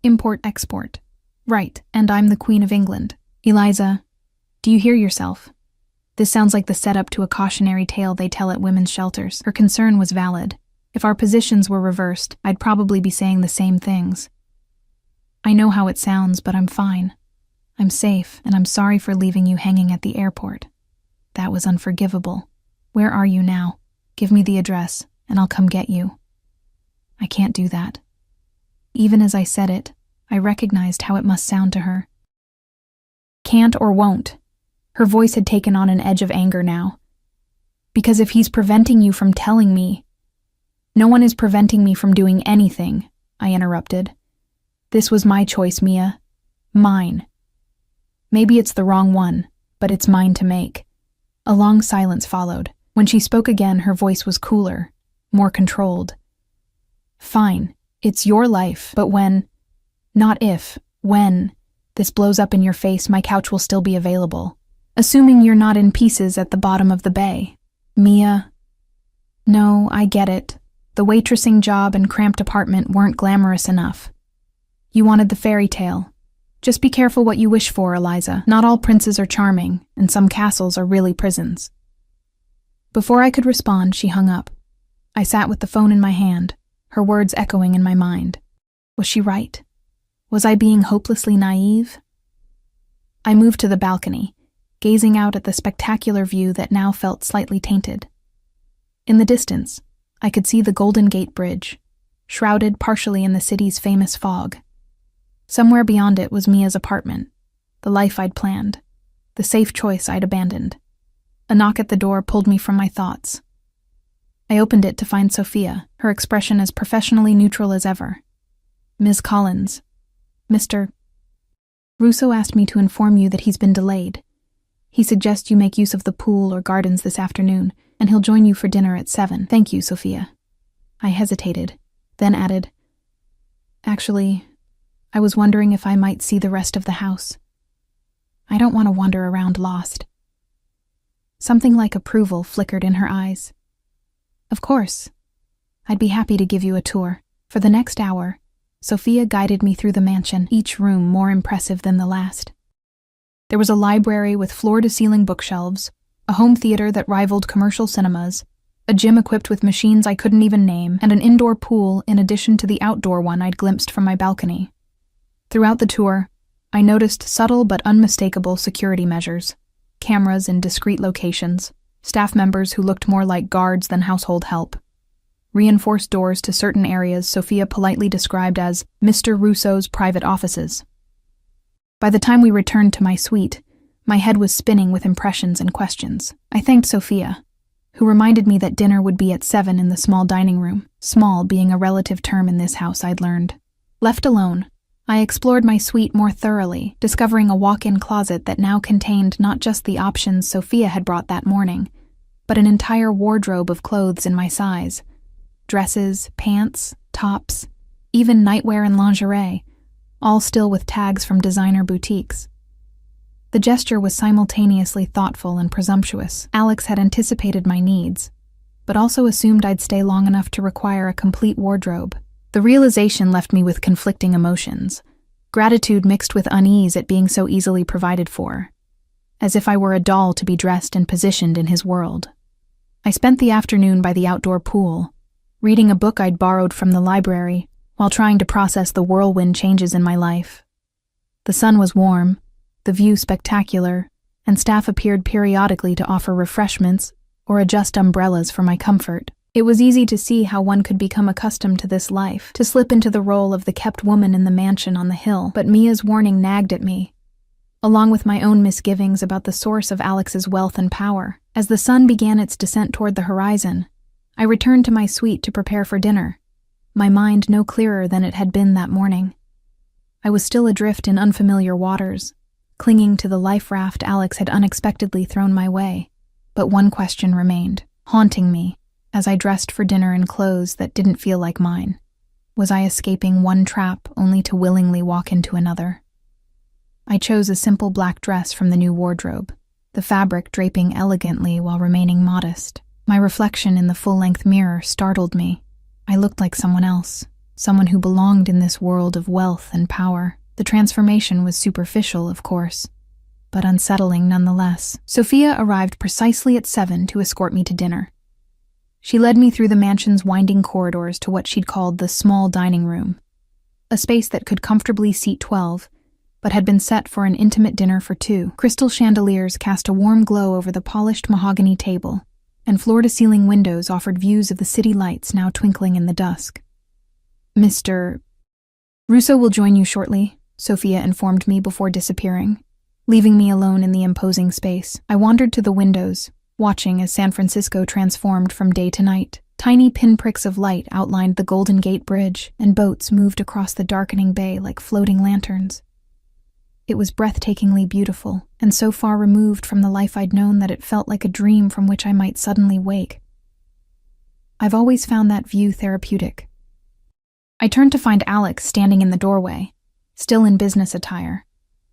Import, export. Right, and I'm the Queen of England. Eliza, do you hear yourself? This sounds like the setup to a cautionary tale they tell at women's shelters. Her concern was valid, If our positions were reversed, I'd probably be saying the same things. I know how it sounds, but I'm fine. I'm safe, and I'm sorry for leaving you hanging at the airport. That was unforgivable. Where are you now? Give me the address, and I'll come get you. I can't do that. Even as I said it, I recognized how it must sound to her. Can't or won't. Her voice had taken on an edge of anger now. Because if he's preventing you from telling me— No one is preventing me from doing anything, I interrupted. This was my choice, Mia. Mine. Maybe it's the wrong one, but it's mine to make. A long silence followed. When she spoke again, her voice was cooler, more controlled. Fine, it's your life, but not if, when this blows up in your face, my couch will still be available. Assuming you're not in pieces at the bottom of the bay. Mia. No, I get it. The waitressing job and cramped apartment weren't glamorous enough. You wanted the fairy tale. Just be careful what you wish for, Eliza. Not all princes are charming, and some castles are really prisons. Before I could respond, she hung up. I sat with the phone in my hand, her words echoing in my mind. Was she right? Was I being hopelessly naive? I moved to the balcony, gazing out at the spectacular view that now felt slightly tainted. In the distance, I could see the Golden Gate Bridge, shrouded partially in the city's famous fog. Somewhere beyond it was Mia's apartment, the life I'd planned, the safe choice I'd abandoned. A knock at the door pulled me from my thoughts. I opened it to find Sophia, her expression as professionally neutral as ever. Ms. Collins. Mr. Russo asked me to inform you that he's been delayed. He suggests you make use of the pool or gardens this afternoon, and he'll join you for dinner at 7. Thank you, Sophia. I hesitated, then added, Actually, I was wondering if I might see the rest of the house. I don't want to wander around lost. Something like approval flickered in her eyes. Of course. I'd be happy to give you a tour. For the next hour, Sophia guided me through the mansion, each room more impressive than the last. There was a library with floor-to-ceiling bookshelves, a home theater that rivaled commercial cinemas, a gym equipped with machines I couldn't even name, and an indoor pool in addition to the outdoor one I'd glimpsed from my balcony. Throughout the tour, I noticed subtle but unmistakable security measures, cameras in discreet locations, staff members who looked more like guards than household help, reinforced doors to certain areas Sophia politely described as Mr. Russo's private offices. By the time we returned to my suite, my head was spinning with impressions and questions. I thanked Sophia, who reminded me that dinner would be at 7 in the small dining room, small being a relative term in this house, I'd learned. Left alone, I explored my suite more thoroughly, discovering a walk-in closet that now contained not just the options Sophia had brought that morning, but an entire wardrobe of clothes in my size. Dresses, pants, tops, even nightwear and lingerie, all still with tags from designer boutiques. The gesture was simultaneously thoughtful and presumptuous. Alex had anticipated my needs, but also assumed I'd stay long enough to require a complete wardrobe. The realization left me with conflicting emotions, gratitude mixed with unease at being so easily provided for, as if I were a doll to be dressed and positioned in his world. I spent the afternoon by the outdoor pool, reading a book I'd borrowed from the library while trying to process the whirlwind changes in my life. The sun was warm, the view spectacular, and staff appeared periodically to offer refreshments or adjust umbrellas for my comfort. It was easy to see how one could become accustomed to this life, to slip into the role of the kept woman in the mansion on the hill, but Mia's warning nagged at me, along with my own misgivings about the source of Alex's wealth and power. As the sun began its descent toward the horizon, I returned to my suite to prepare for dinner, my mind no clearer than it had been that morning. I was still adrift in unfamiliar waters, clinging to the life raft Alex had unexpectedly thrown my way, but one question remained, haunting me as I dressed for dinner in clothes that didn't feel like mine. Was I escaping one trap only to willingly walk into another? I chose a simple black dress from the new wardrobe, the fabric draping elegantly while remaining modest. My reflection in the full-length mirror startled me. I looked like someone else, someone who belonged in this world of wealth and power. The transformation was superficial, of course, but unsettling nonetheless. Sophia arrived precisely at 7 to escort me to dinner. She led me through the mansion's winding corridors to what she'd called the small dining room, a space that could comfortably seat 12, but had been set for an intimate dinner for 2. Crystal chandeliers cast a warm glow over the polished mahogany table, and floor-to-ceiling windows offered views of the city lights now twinkling in the dusk. Mr. Russo will join you shortly, Sophia informed me before disappearing, leaving me alone in the imposing space. I wandered to the windows, watching as San Francisco transformed from day to night. Tiny pinpricks of light outlined the Golden Gate Bridge, and boats moved across the darkening bay like floating lanterns. It was breathtakingly beautiful, and so far removed from the life I'd known that it felt like a dream from which I might suddenly wake. I've always found that view therapeutic. I turned to find Alex standing in the doorway, still in business attire,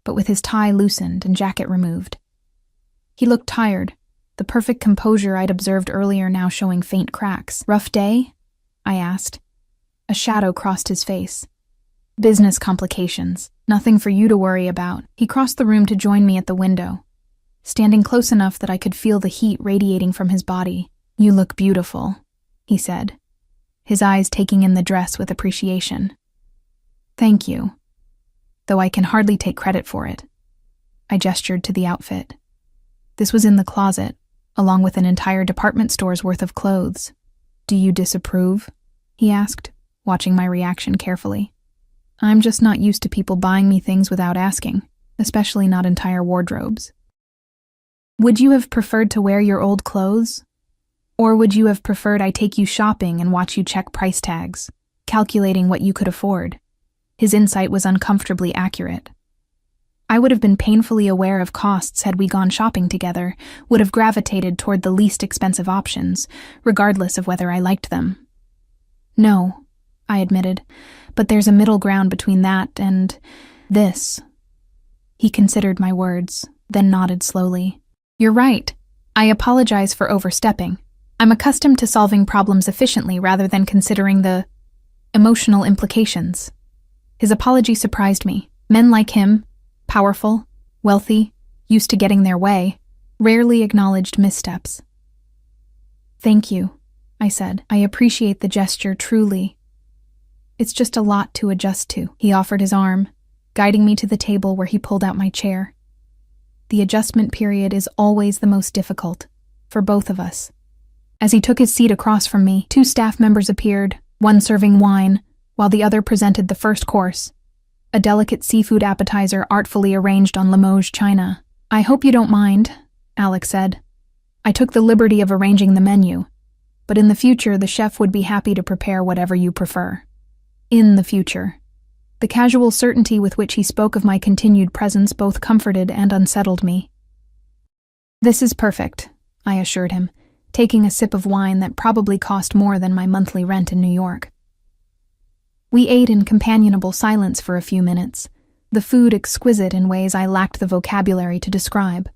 but with his tie loosened and jacket removed. He looked tired, the perfect composure I'd observed earlier now showing faint cracks. "Rough day?" I asked. A shadow crossed his face. "Business complications. Nothing for you to worry about." He crossed the room to join me at the window, standing close enough that I could feel the heat radiating from his body. "You look beautiful," he said, his eyes taking in the dress with appreciation. "Thank you, though I can hardly take credit for it." I gestured to the outfit. This was in the closet, along with an entire department store's worth of clothes. "Do you disapprove?" he asked, watching my reaction carefully. "I'm just not used to people buying me things without asking, especially not entire wardrobes." "Would you have preferred to wear your old clothes? Or would you have preferred I take you shopping and watch you check price tags, calculating what you could afford?" His insight was uncomfortably accurate. I would have been painfully aware of costs had we gone shopping together, would have gravitated toward the least expensive options, regardless of whether I liked them. "No," I admitted, "but there's a middle ground between that and this." He considered my words, then nodded slowly. "You're right. I apologize for overstepping. I'm accustomed to solving problems efficiently rather than considering the emotional implications." His apology surprised me. Men like him, powerful, wealthy, used to getting their way, rarely acknowledged missteps. "Thank you," I said. "I appreciate the gesture truly. It's just a lot to adjust to." He offered his arm, guiding me to the table where he pulled out my chair. The adjustment period is always the most difficult, for both of us. As he took his seat across from me, 2 staff members appeared, one serving wine, while the other presented the first course, a delicate seafood appetizer artfully arranged on Limoges china. "I hope you don't mind," Alex said. "I took the liberty of arranging the menu, but in the future the chef would be happy to prepare whatever you prefer." In the future. The casual certainty with which he spoke of my continued presence both comforted and unsettled me. "This is perfect," I assured him, taking a sip of wine that probably cost more than my monthly rent in New York. We ate in companionable silence for a few minutes, the food exquisite in ways I lacked the vocabulary to describe.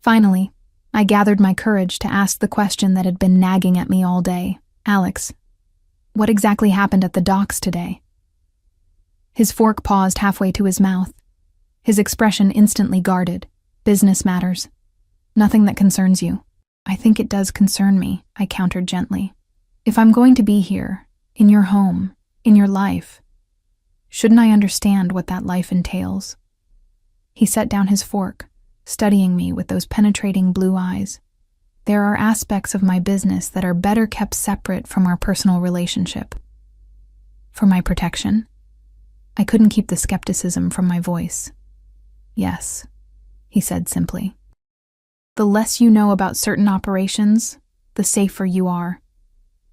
Finally, I gathered my courage to ask the question that had been nagging at me all day. "Alex, what exactly happened at the docks today?" His fork paused halfway to his mouth, his expression instantly guarded. "Business matters. Nothing that concerns you." "I think it does concern me," I countered gently. "If I'm going to be here, in your home, in your life, shouldn't I understand what that life entails?" He set down his fork, studying me with those penetrating blue eyes. "There are aspects of my business that are better kept separate from our personal relationship." "For my protection?" I couldn't keep the skepticism from my voice. "Yes," he said simply. "The less you know about certain operations, the safer you are,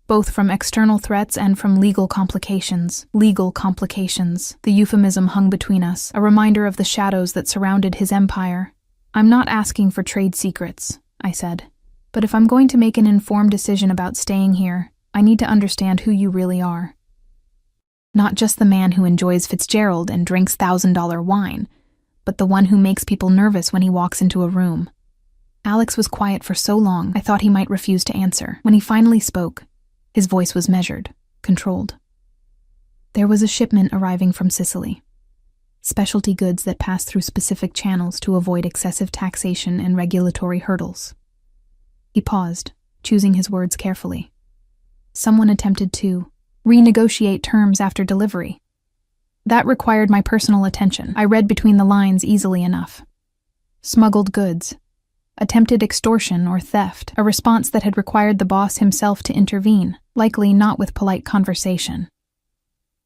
both from external threats and from legal complications." Legal complications. The euphemism hung between us, a reminder of the shadows that surrounded his empire. "I'm not asking for trade secrets," I said, "but if I'm going to make an informed decision about staying here, I need to understand who you really are. Not just the man who enjoys Fitzgerald and drinks $1,000 wine, but the one who makes people nervous when he walks into a room." Alex was quiet for so long I thought he might refuse to answer. When he finally spoke, his voice was measured, controlled. "There was a shipment arriving from Sicily. Specialty goods that pass through specific channels to avoid excessive taxation and regulatory hurdles." He paused, choosing his words carefully. Someone attempted to renegotiate terms after delivery. That required my personal attention. I read between the lines easily enough. Smuggled goods. Attempted extortion or theft, a response that had required the boss himself to intervene, likely not with polite conversation.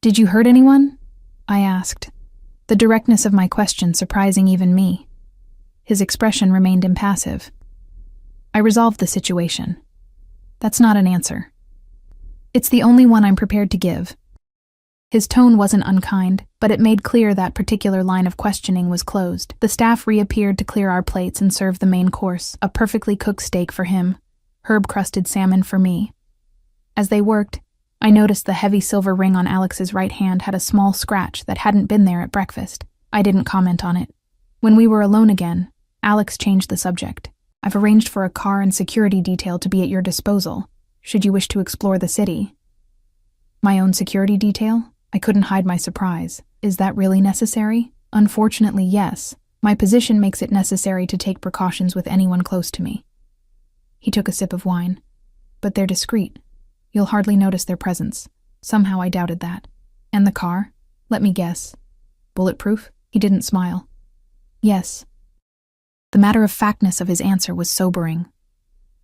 "Did you hurt anyone?" I asked, the directness of my question surprising even me. His expression remained impassive. "I resolved the situation." "That's not an answer." "It's the only one I'm prepared to give." His tone wasn't unkind, but it made clear that particular line of questioning was closed. The staff reappeared to clear our plates and serve the main course, a perfectly cooked steak for him, herb-crusted salmon for me. As they worked, I noticed the heavy silver ring on Alex's right hand had a small scratch that hadn't been there at breakfast. I didn't comment on it. When we were alone again, Alex changed the subject. "I've arranged for a car and security detail to be at your disposal, should you wish to explore the city." "My own security detail?" I couldn't hide my surprise. "Is that really necessary?" "Unfortunately, yes. My position makes it necessary to take precautions with anyone close to me." He took a sip of wine. "But they're discreet. You'll hardly notice their presence." Somehow I doubted that. "And the car? Let me guess. Bulletproof?" He didn't smile. "Yes." The matter-of-factness of his answer was sobering.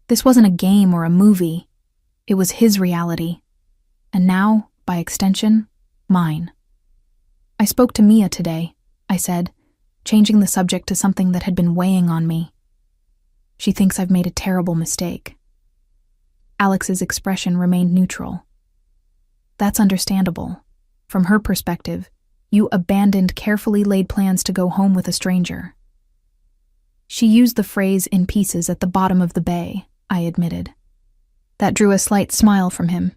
This wasn't a game or a movie. It was his reality. And now, by extension, mine. "I spoke to Mia today," I said, changing the subject to something that had been weighing on me. "She thinks I've made a terrible mistake." Alex's expression remained neutral. "That's understandable. From her perspective, you abandoned carefully laid plans to go home with a stranger." "She used the phrase 'in pieces' at the bottom of the bay," I admitted. That drew a slight smile from him.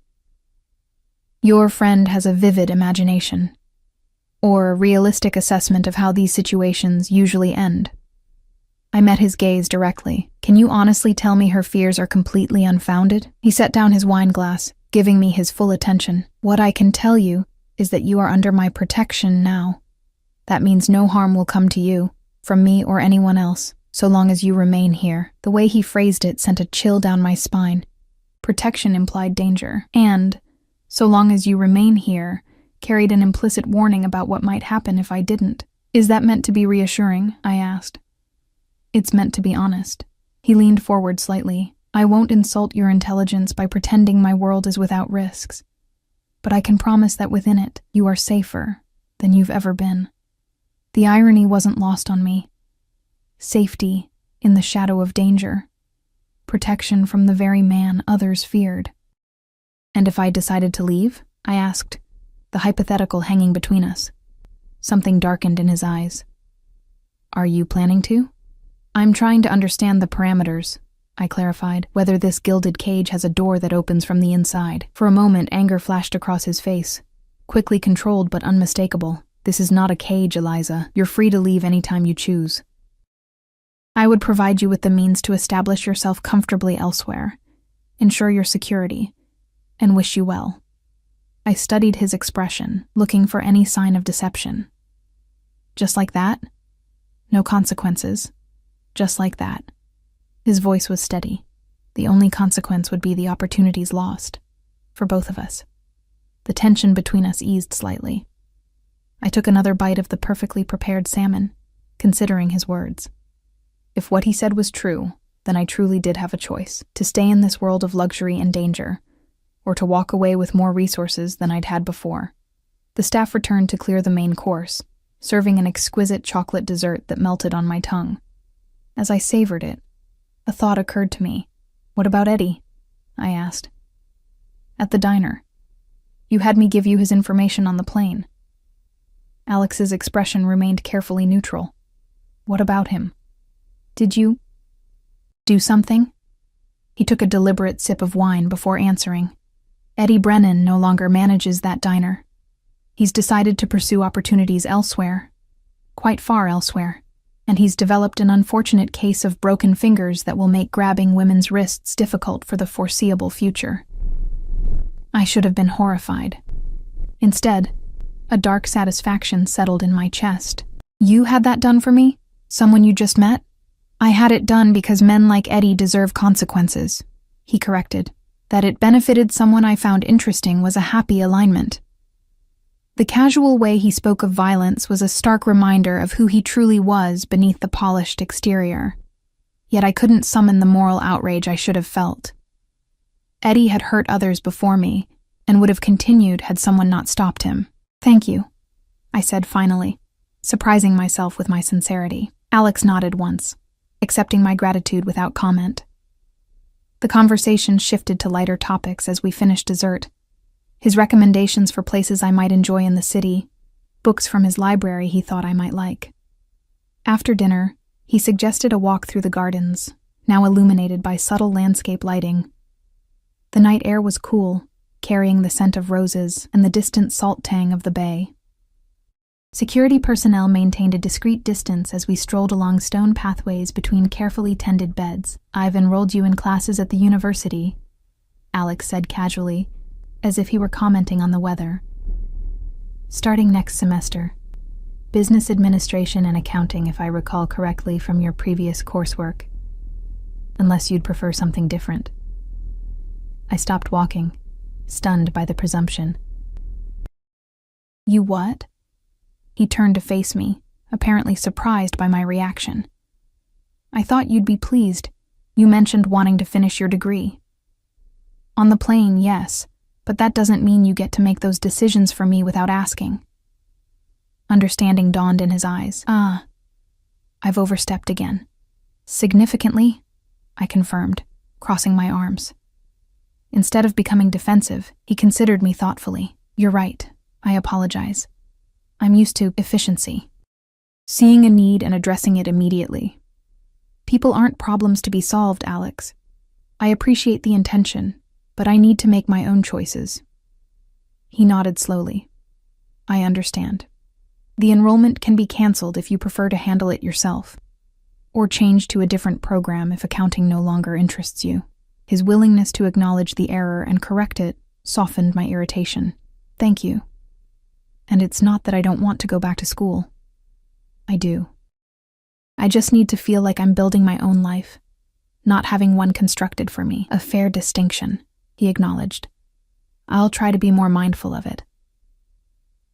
"Your friend has a vivid imagination, or a realistic assessment of how these situations usually end." I met his gaze directly. "Can you honestly tell me her fears are completely unfounded?" He set down his wine glass, giving me his full attention. "What I can tell you is that you are under my protection now. That means no harm will come to you, from me or anyone else, so long as you remain here." The way he phrased it sent a chill down my spine. Protection implied danger, and "so long as you remain here" carried an implicit warning about what might happen if I didn't. "Is that meant to be reassuring?" I asked. "It's meant to be honest." He leaned forward slightly. "I won't insult your intelligence by pretending my world is without risks, but I can promise that within it, you are safer than you've ever been." The irony wasn't lost on me. Safety in the shadow of danger. Protection from the very man others feared. "And if I decided to leave?" I asked, the hypothetical hanging between us. Something darkened in his eyes. "Are you planning to?" "I'm trying to understand the parameters," I clarified, "whether this gilded cage has a door that opens from the inside." For a moment, anger flashed across his face, quickly controlled but unmistakable. "This is not a cage, Eliza. You're free to leave anytime you choose. I would provide you with the means to establish yourself comfortably elsewhere, ensure your security, and wish you well." I studied his expression, looking for any sign of deception. "Just like that? No consequences. Just like that." His voice was steady. The only consequence would be the opportunities lost, for both of us. The tension between us eased slightly. I took another bite of the perfectly prepared salmon, considering his words. If what he said was true, then I truly did have a choice: to stay in this world of luxury and danger, or to walk away with more resources than I'd had before. The staff returned to clear the main course, serving an exquisite chocolate dessert that melted on my tongue. As I savored it, a thought occurred to me. "What about Eddie?" I asked. "At the diner. You had me give you his information on the plane." Alex's expression remained carefully neutral. "What about him? Did you do something?" He took a deliberate sip of wine before answering. "Eddie Brennan no longer manages that diner. He's decided to pursue opportunities elsewhere, quite far elsewhere, and he's developed an unfortunate case of broken fingers that will make grabbing women's wrists difficult for the foreseeable future." I should have been horrified. Instead, a dark satisfaction settled in my chest. "You had that done for me? Someone you just met?" "I had it done because men like Eddie deserve consequences," he corrected. That it benefited someone I found interesting was a happy alignment. The casual way he spoke of violence was a stark reminder of who he truly was beneath the polished exterior. Yet I couldn't summon the moral outrage I should have felt. Eddie had hurt others before me, and would have continued had someone not stopped him. "Thank you," I said finally, surprising myself with my sincerity. Alex nodded once, accepting my gratitude without comment. The conversation shifted to lighter topics as we finished dessert. His recommendations for places I might enjoy in the city, books from his library he thought I might like. After dinner, he suggested a walk through the gardens, now illuminated by subtle landscape lighting. The night air was cool, carrying the scent of roses and the distant salt tang of the bay. Security personnel maintained a discreet distance as we strolled along stone pathways between carefully tended beds. "I've enrolled you in classes at the university," Alex said casually, as if he were commenting on the weather. "Starting next semester. Business administration and accounting, if I recall correctly from your previous coursework. Unless you'd prefer something different." I stopped walking, stunned by the presumption. "You what?" He turned to face me, apparently surprised by my reaction. "I thought you'd be pleased. You mentioned wanting to finish your degree." "On the plane, yes, but that doesn't mean you get to make those decisions for me without asking." Understanding dawned in his eyes. I've overstepped again." "Significantly?" I confirmed, crossing my arms. Instead of becoming defensive, he considered me thoughtfully. "You're right. I apologize. I'm used to efficiency. Seeing a need and addressing it immediately. People aren't problems to be solved, Alex. I appreciate the intention, but I need to make my own choices." He nodded slowly. "I understand. The enrollment can be canceled if you prefer to handle it yourself, or change to a different program if accounting no longer interests you." His willingness to acknowledge the error and correct it softened my irritation. "Thank you. And it's not that I don't want to go back to school. I do. I just need to feel like I'm building my own life, not having one constructed for me." "A fair distinction," he acknowledged. "I'll try to be more mindful of it."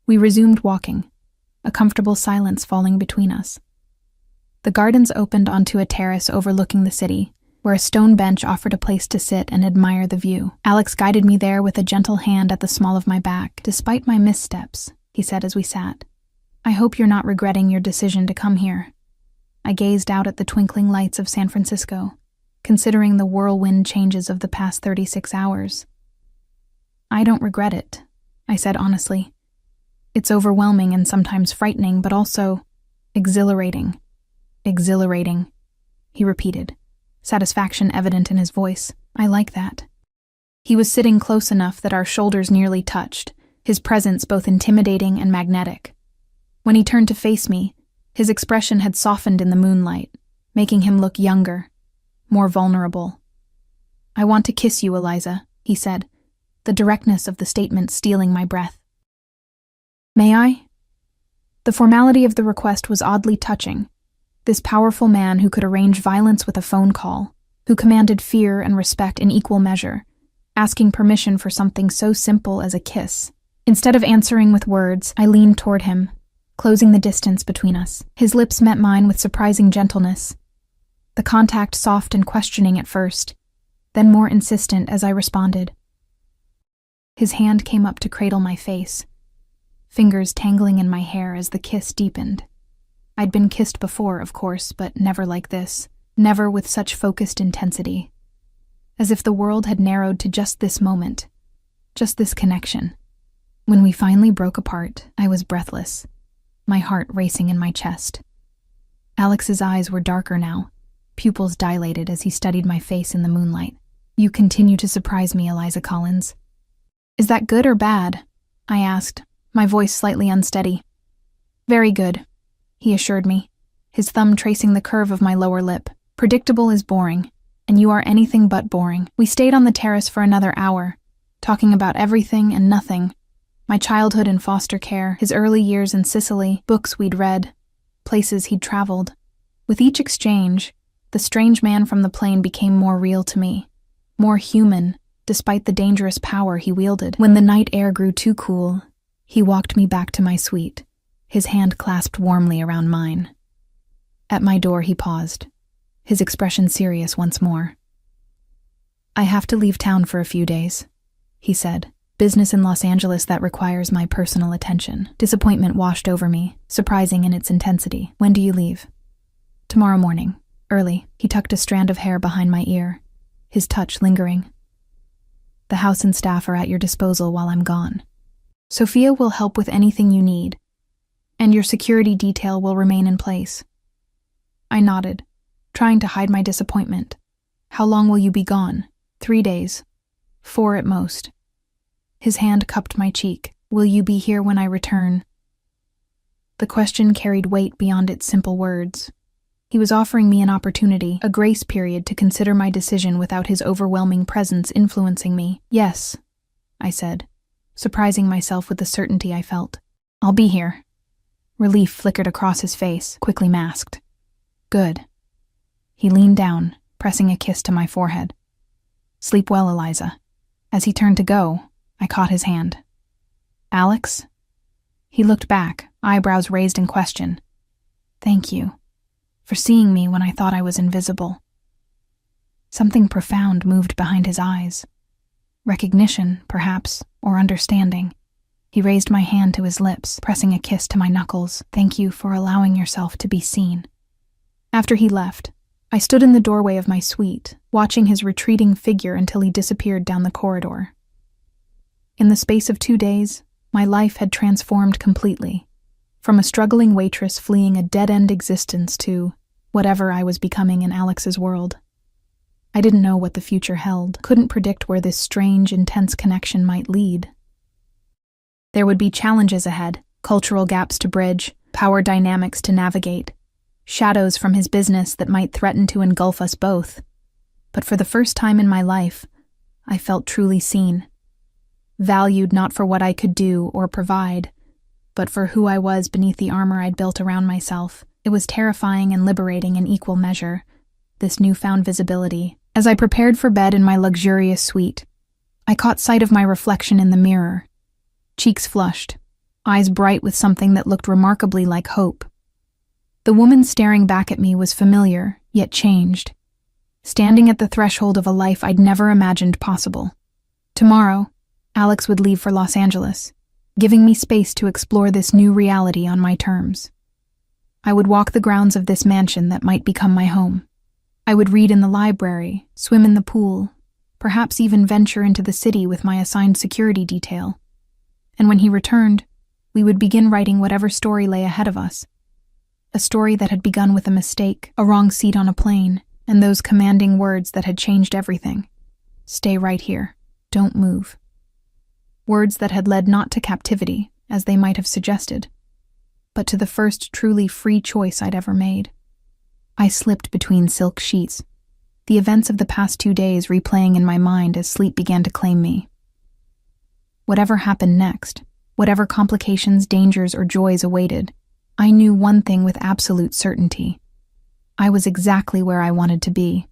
We resumed walking, a comfortable silence falling between us. The gardens opened onto a terrace overlooking the city, where a stone bench offered a place to sit and admire the view. Alex guided me there with a gentle hand at the small of my back. "Despite my missteps," he said as we sat, "I hope you're not regretting your decision to come here." I gazed out at the twinkling lights of San Francisco, considering the whirlwind changes of the past 36 hours. "I don't regret it," I said honestly. "It's overwhelming and sometimes frightening, but also exhilarating." "Exhilarating," he repeated, satisfaction evident in his voice. "I like that." He was sitting close enough that our shoulders nearly touched, his presence both intimidating and magnetic. When he turned to face me, his expression had softened in the moonlight, making him look younger, more vulnerable. "I want to kiss you, Eliza," he said, the directness of the statement stealing my breath. "May I?" The formality of the request was oddly touching. This powerful man who could arrange violence with a phone call, who commanded fear and respect in equal measure, asking permission for something so simple as a kiss. Instead of answering with words, I leaned toward him, closing the distance between us. His lips met mine with surprising gentleness, the contact soft and questioning at first, then more insistent as I responded. His hand came up to cradle my face, fingers tangling in my hair as the kiss deepened. I'd been kissed before, of course, but never like this, never with such focused intensity. As if the world had narrowed to just this moment, just this connection. When we finally broke apart, I was breathless, my heart racing in my chest. Alex's eyes were darker now, pupils dilated as he studied my face in the moonlight. "You continue to surprise me, Eliza Collins." "Is that good or bad?" I asked, my voice slightly unsteady. "Very good," he assured me, his thumb tracing the curve of my lower lip. "Predictable is boring, and you are anything but boring." We stayed on the terrace for another hour, talking about everything and nothing. My childhood in foster care, his early years in Sicily, books we'd read, places he'd traveled. With each exchange, the strange man from the plane became more real to me, more human, despite the dangerous power he wielded. When the night air grew too cool, he walked me back to my suite, his hand clasped warmly around mine. At my door, he paused, his expression serious once more. "I have to leave town for a few days," he said. "Business in Los Angeles that requires my personal attention." Disappointment washed over me, surprising in its intensity. "When do you leave?" "Tomorrow morning, early." He tucked a strand of hair behind my ear, his touch lingering. "The house and staff are at your disposal while I'm gone. Sophia will help with anything you need, and your security detail will remain in place." I nodded, trying to hide my disappointment. "How long will you be gone?" 3 days. 4 at most." His hand cupped my cheek. "Will you be here when I return?" The question carried weight beyond its simple words. He was offering me an opportunity, a grace period to consider my decision without his overwhelming presence influencing me. "Yes," I said, surprising myself with the certainty I felt. "I'll be here." Relief flickered across his face, quickly masked. "Good." He leaned down, pressing a kiss to my forehead. "Sleep well, Eliza." As he turned to go, I caught his hand. "Alex?" He looked back, eyebrows raised in question. "Thank you for seeing me when I thought I was invisible." Something profound moved behind his eyes. Recognition, perhaps, or understanding. He raised my hand to his lips, pressing a kiss to my knuckles. "Thank you for allowing yourself to be seen." After he left, I stood in the doorway of my suite, watching his retreating figure until he disappeared down the corridor. In the space of 2 days, my life had transformed completely, from a struggling waitress fleeing a dead-end existence to whatever I was becoming in Alex's world. I didn't know what the future held, couldn't predict where this strange, intense connection might lead. There would be challenges ahead, cultural gaps to bridge, power dynamics to navigate, shadows from his business that might threaten to engulf us both. But for the first time in my life, I felt truly seen. Valued not for what I could do or provide, but for who I was beneath the armor I'd built around myself. It was terrifying and liberating in equal measure, this newfound visibility. As I prepared for bed in my luxurious suite, I caught sight of my reflection in the mirror. Cheeks flushed, eyes bright with something that looked remarkably like hope. The woman staring back at me was familiar, yet changed, standing at the threshold of a life I'd never imagined possible. Tomorrow, Alex would leave for Los Angeles, giving me space to explore this new reality on my terms. I would walk the grounds of this mansion that might become my home. I would read in the library, swim in the pool, perhaps even venture into the city with my assigned security detail. And when he returned, we would begin writing whatever story lay ahead of us. A story that had begun with a mistake, a wrong seat on a plane, and those commanding words that had changed everything. "Stay right here. Don't move." Words that had led not to captivity, as they might have suggested, but to the first truly free choice I'd ever made. I slipped between silk sheets, the events of the past 2 days replaying in my mind as sleep began to claim me. Whatever happened next, whatever complications, dangers, or joys awaited, I knew one thing with absolute certainty. I was exactly where I wanted to be.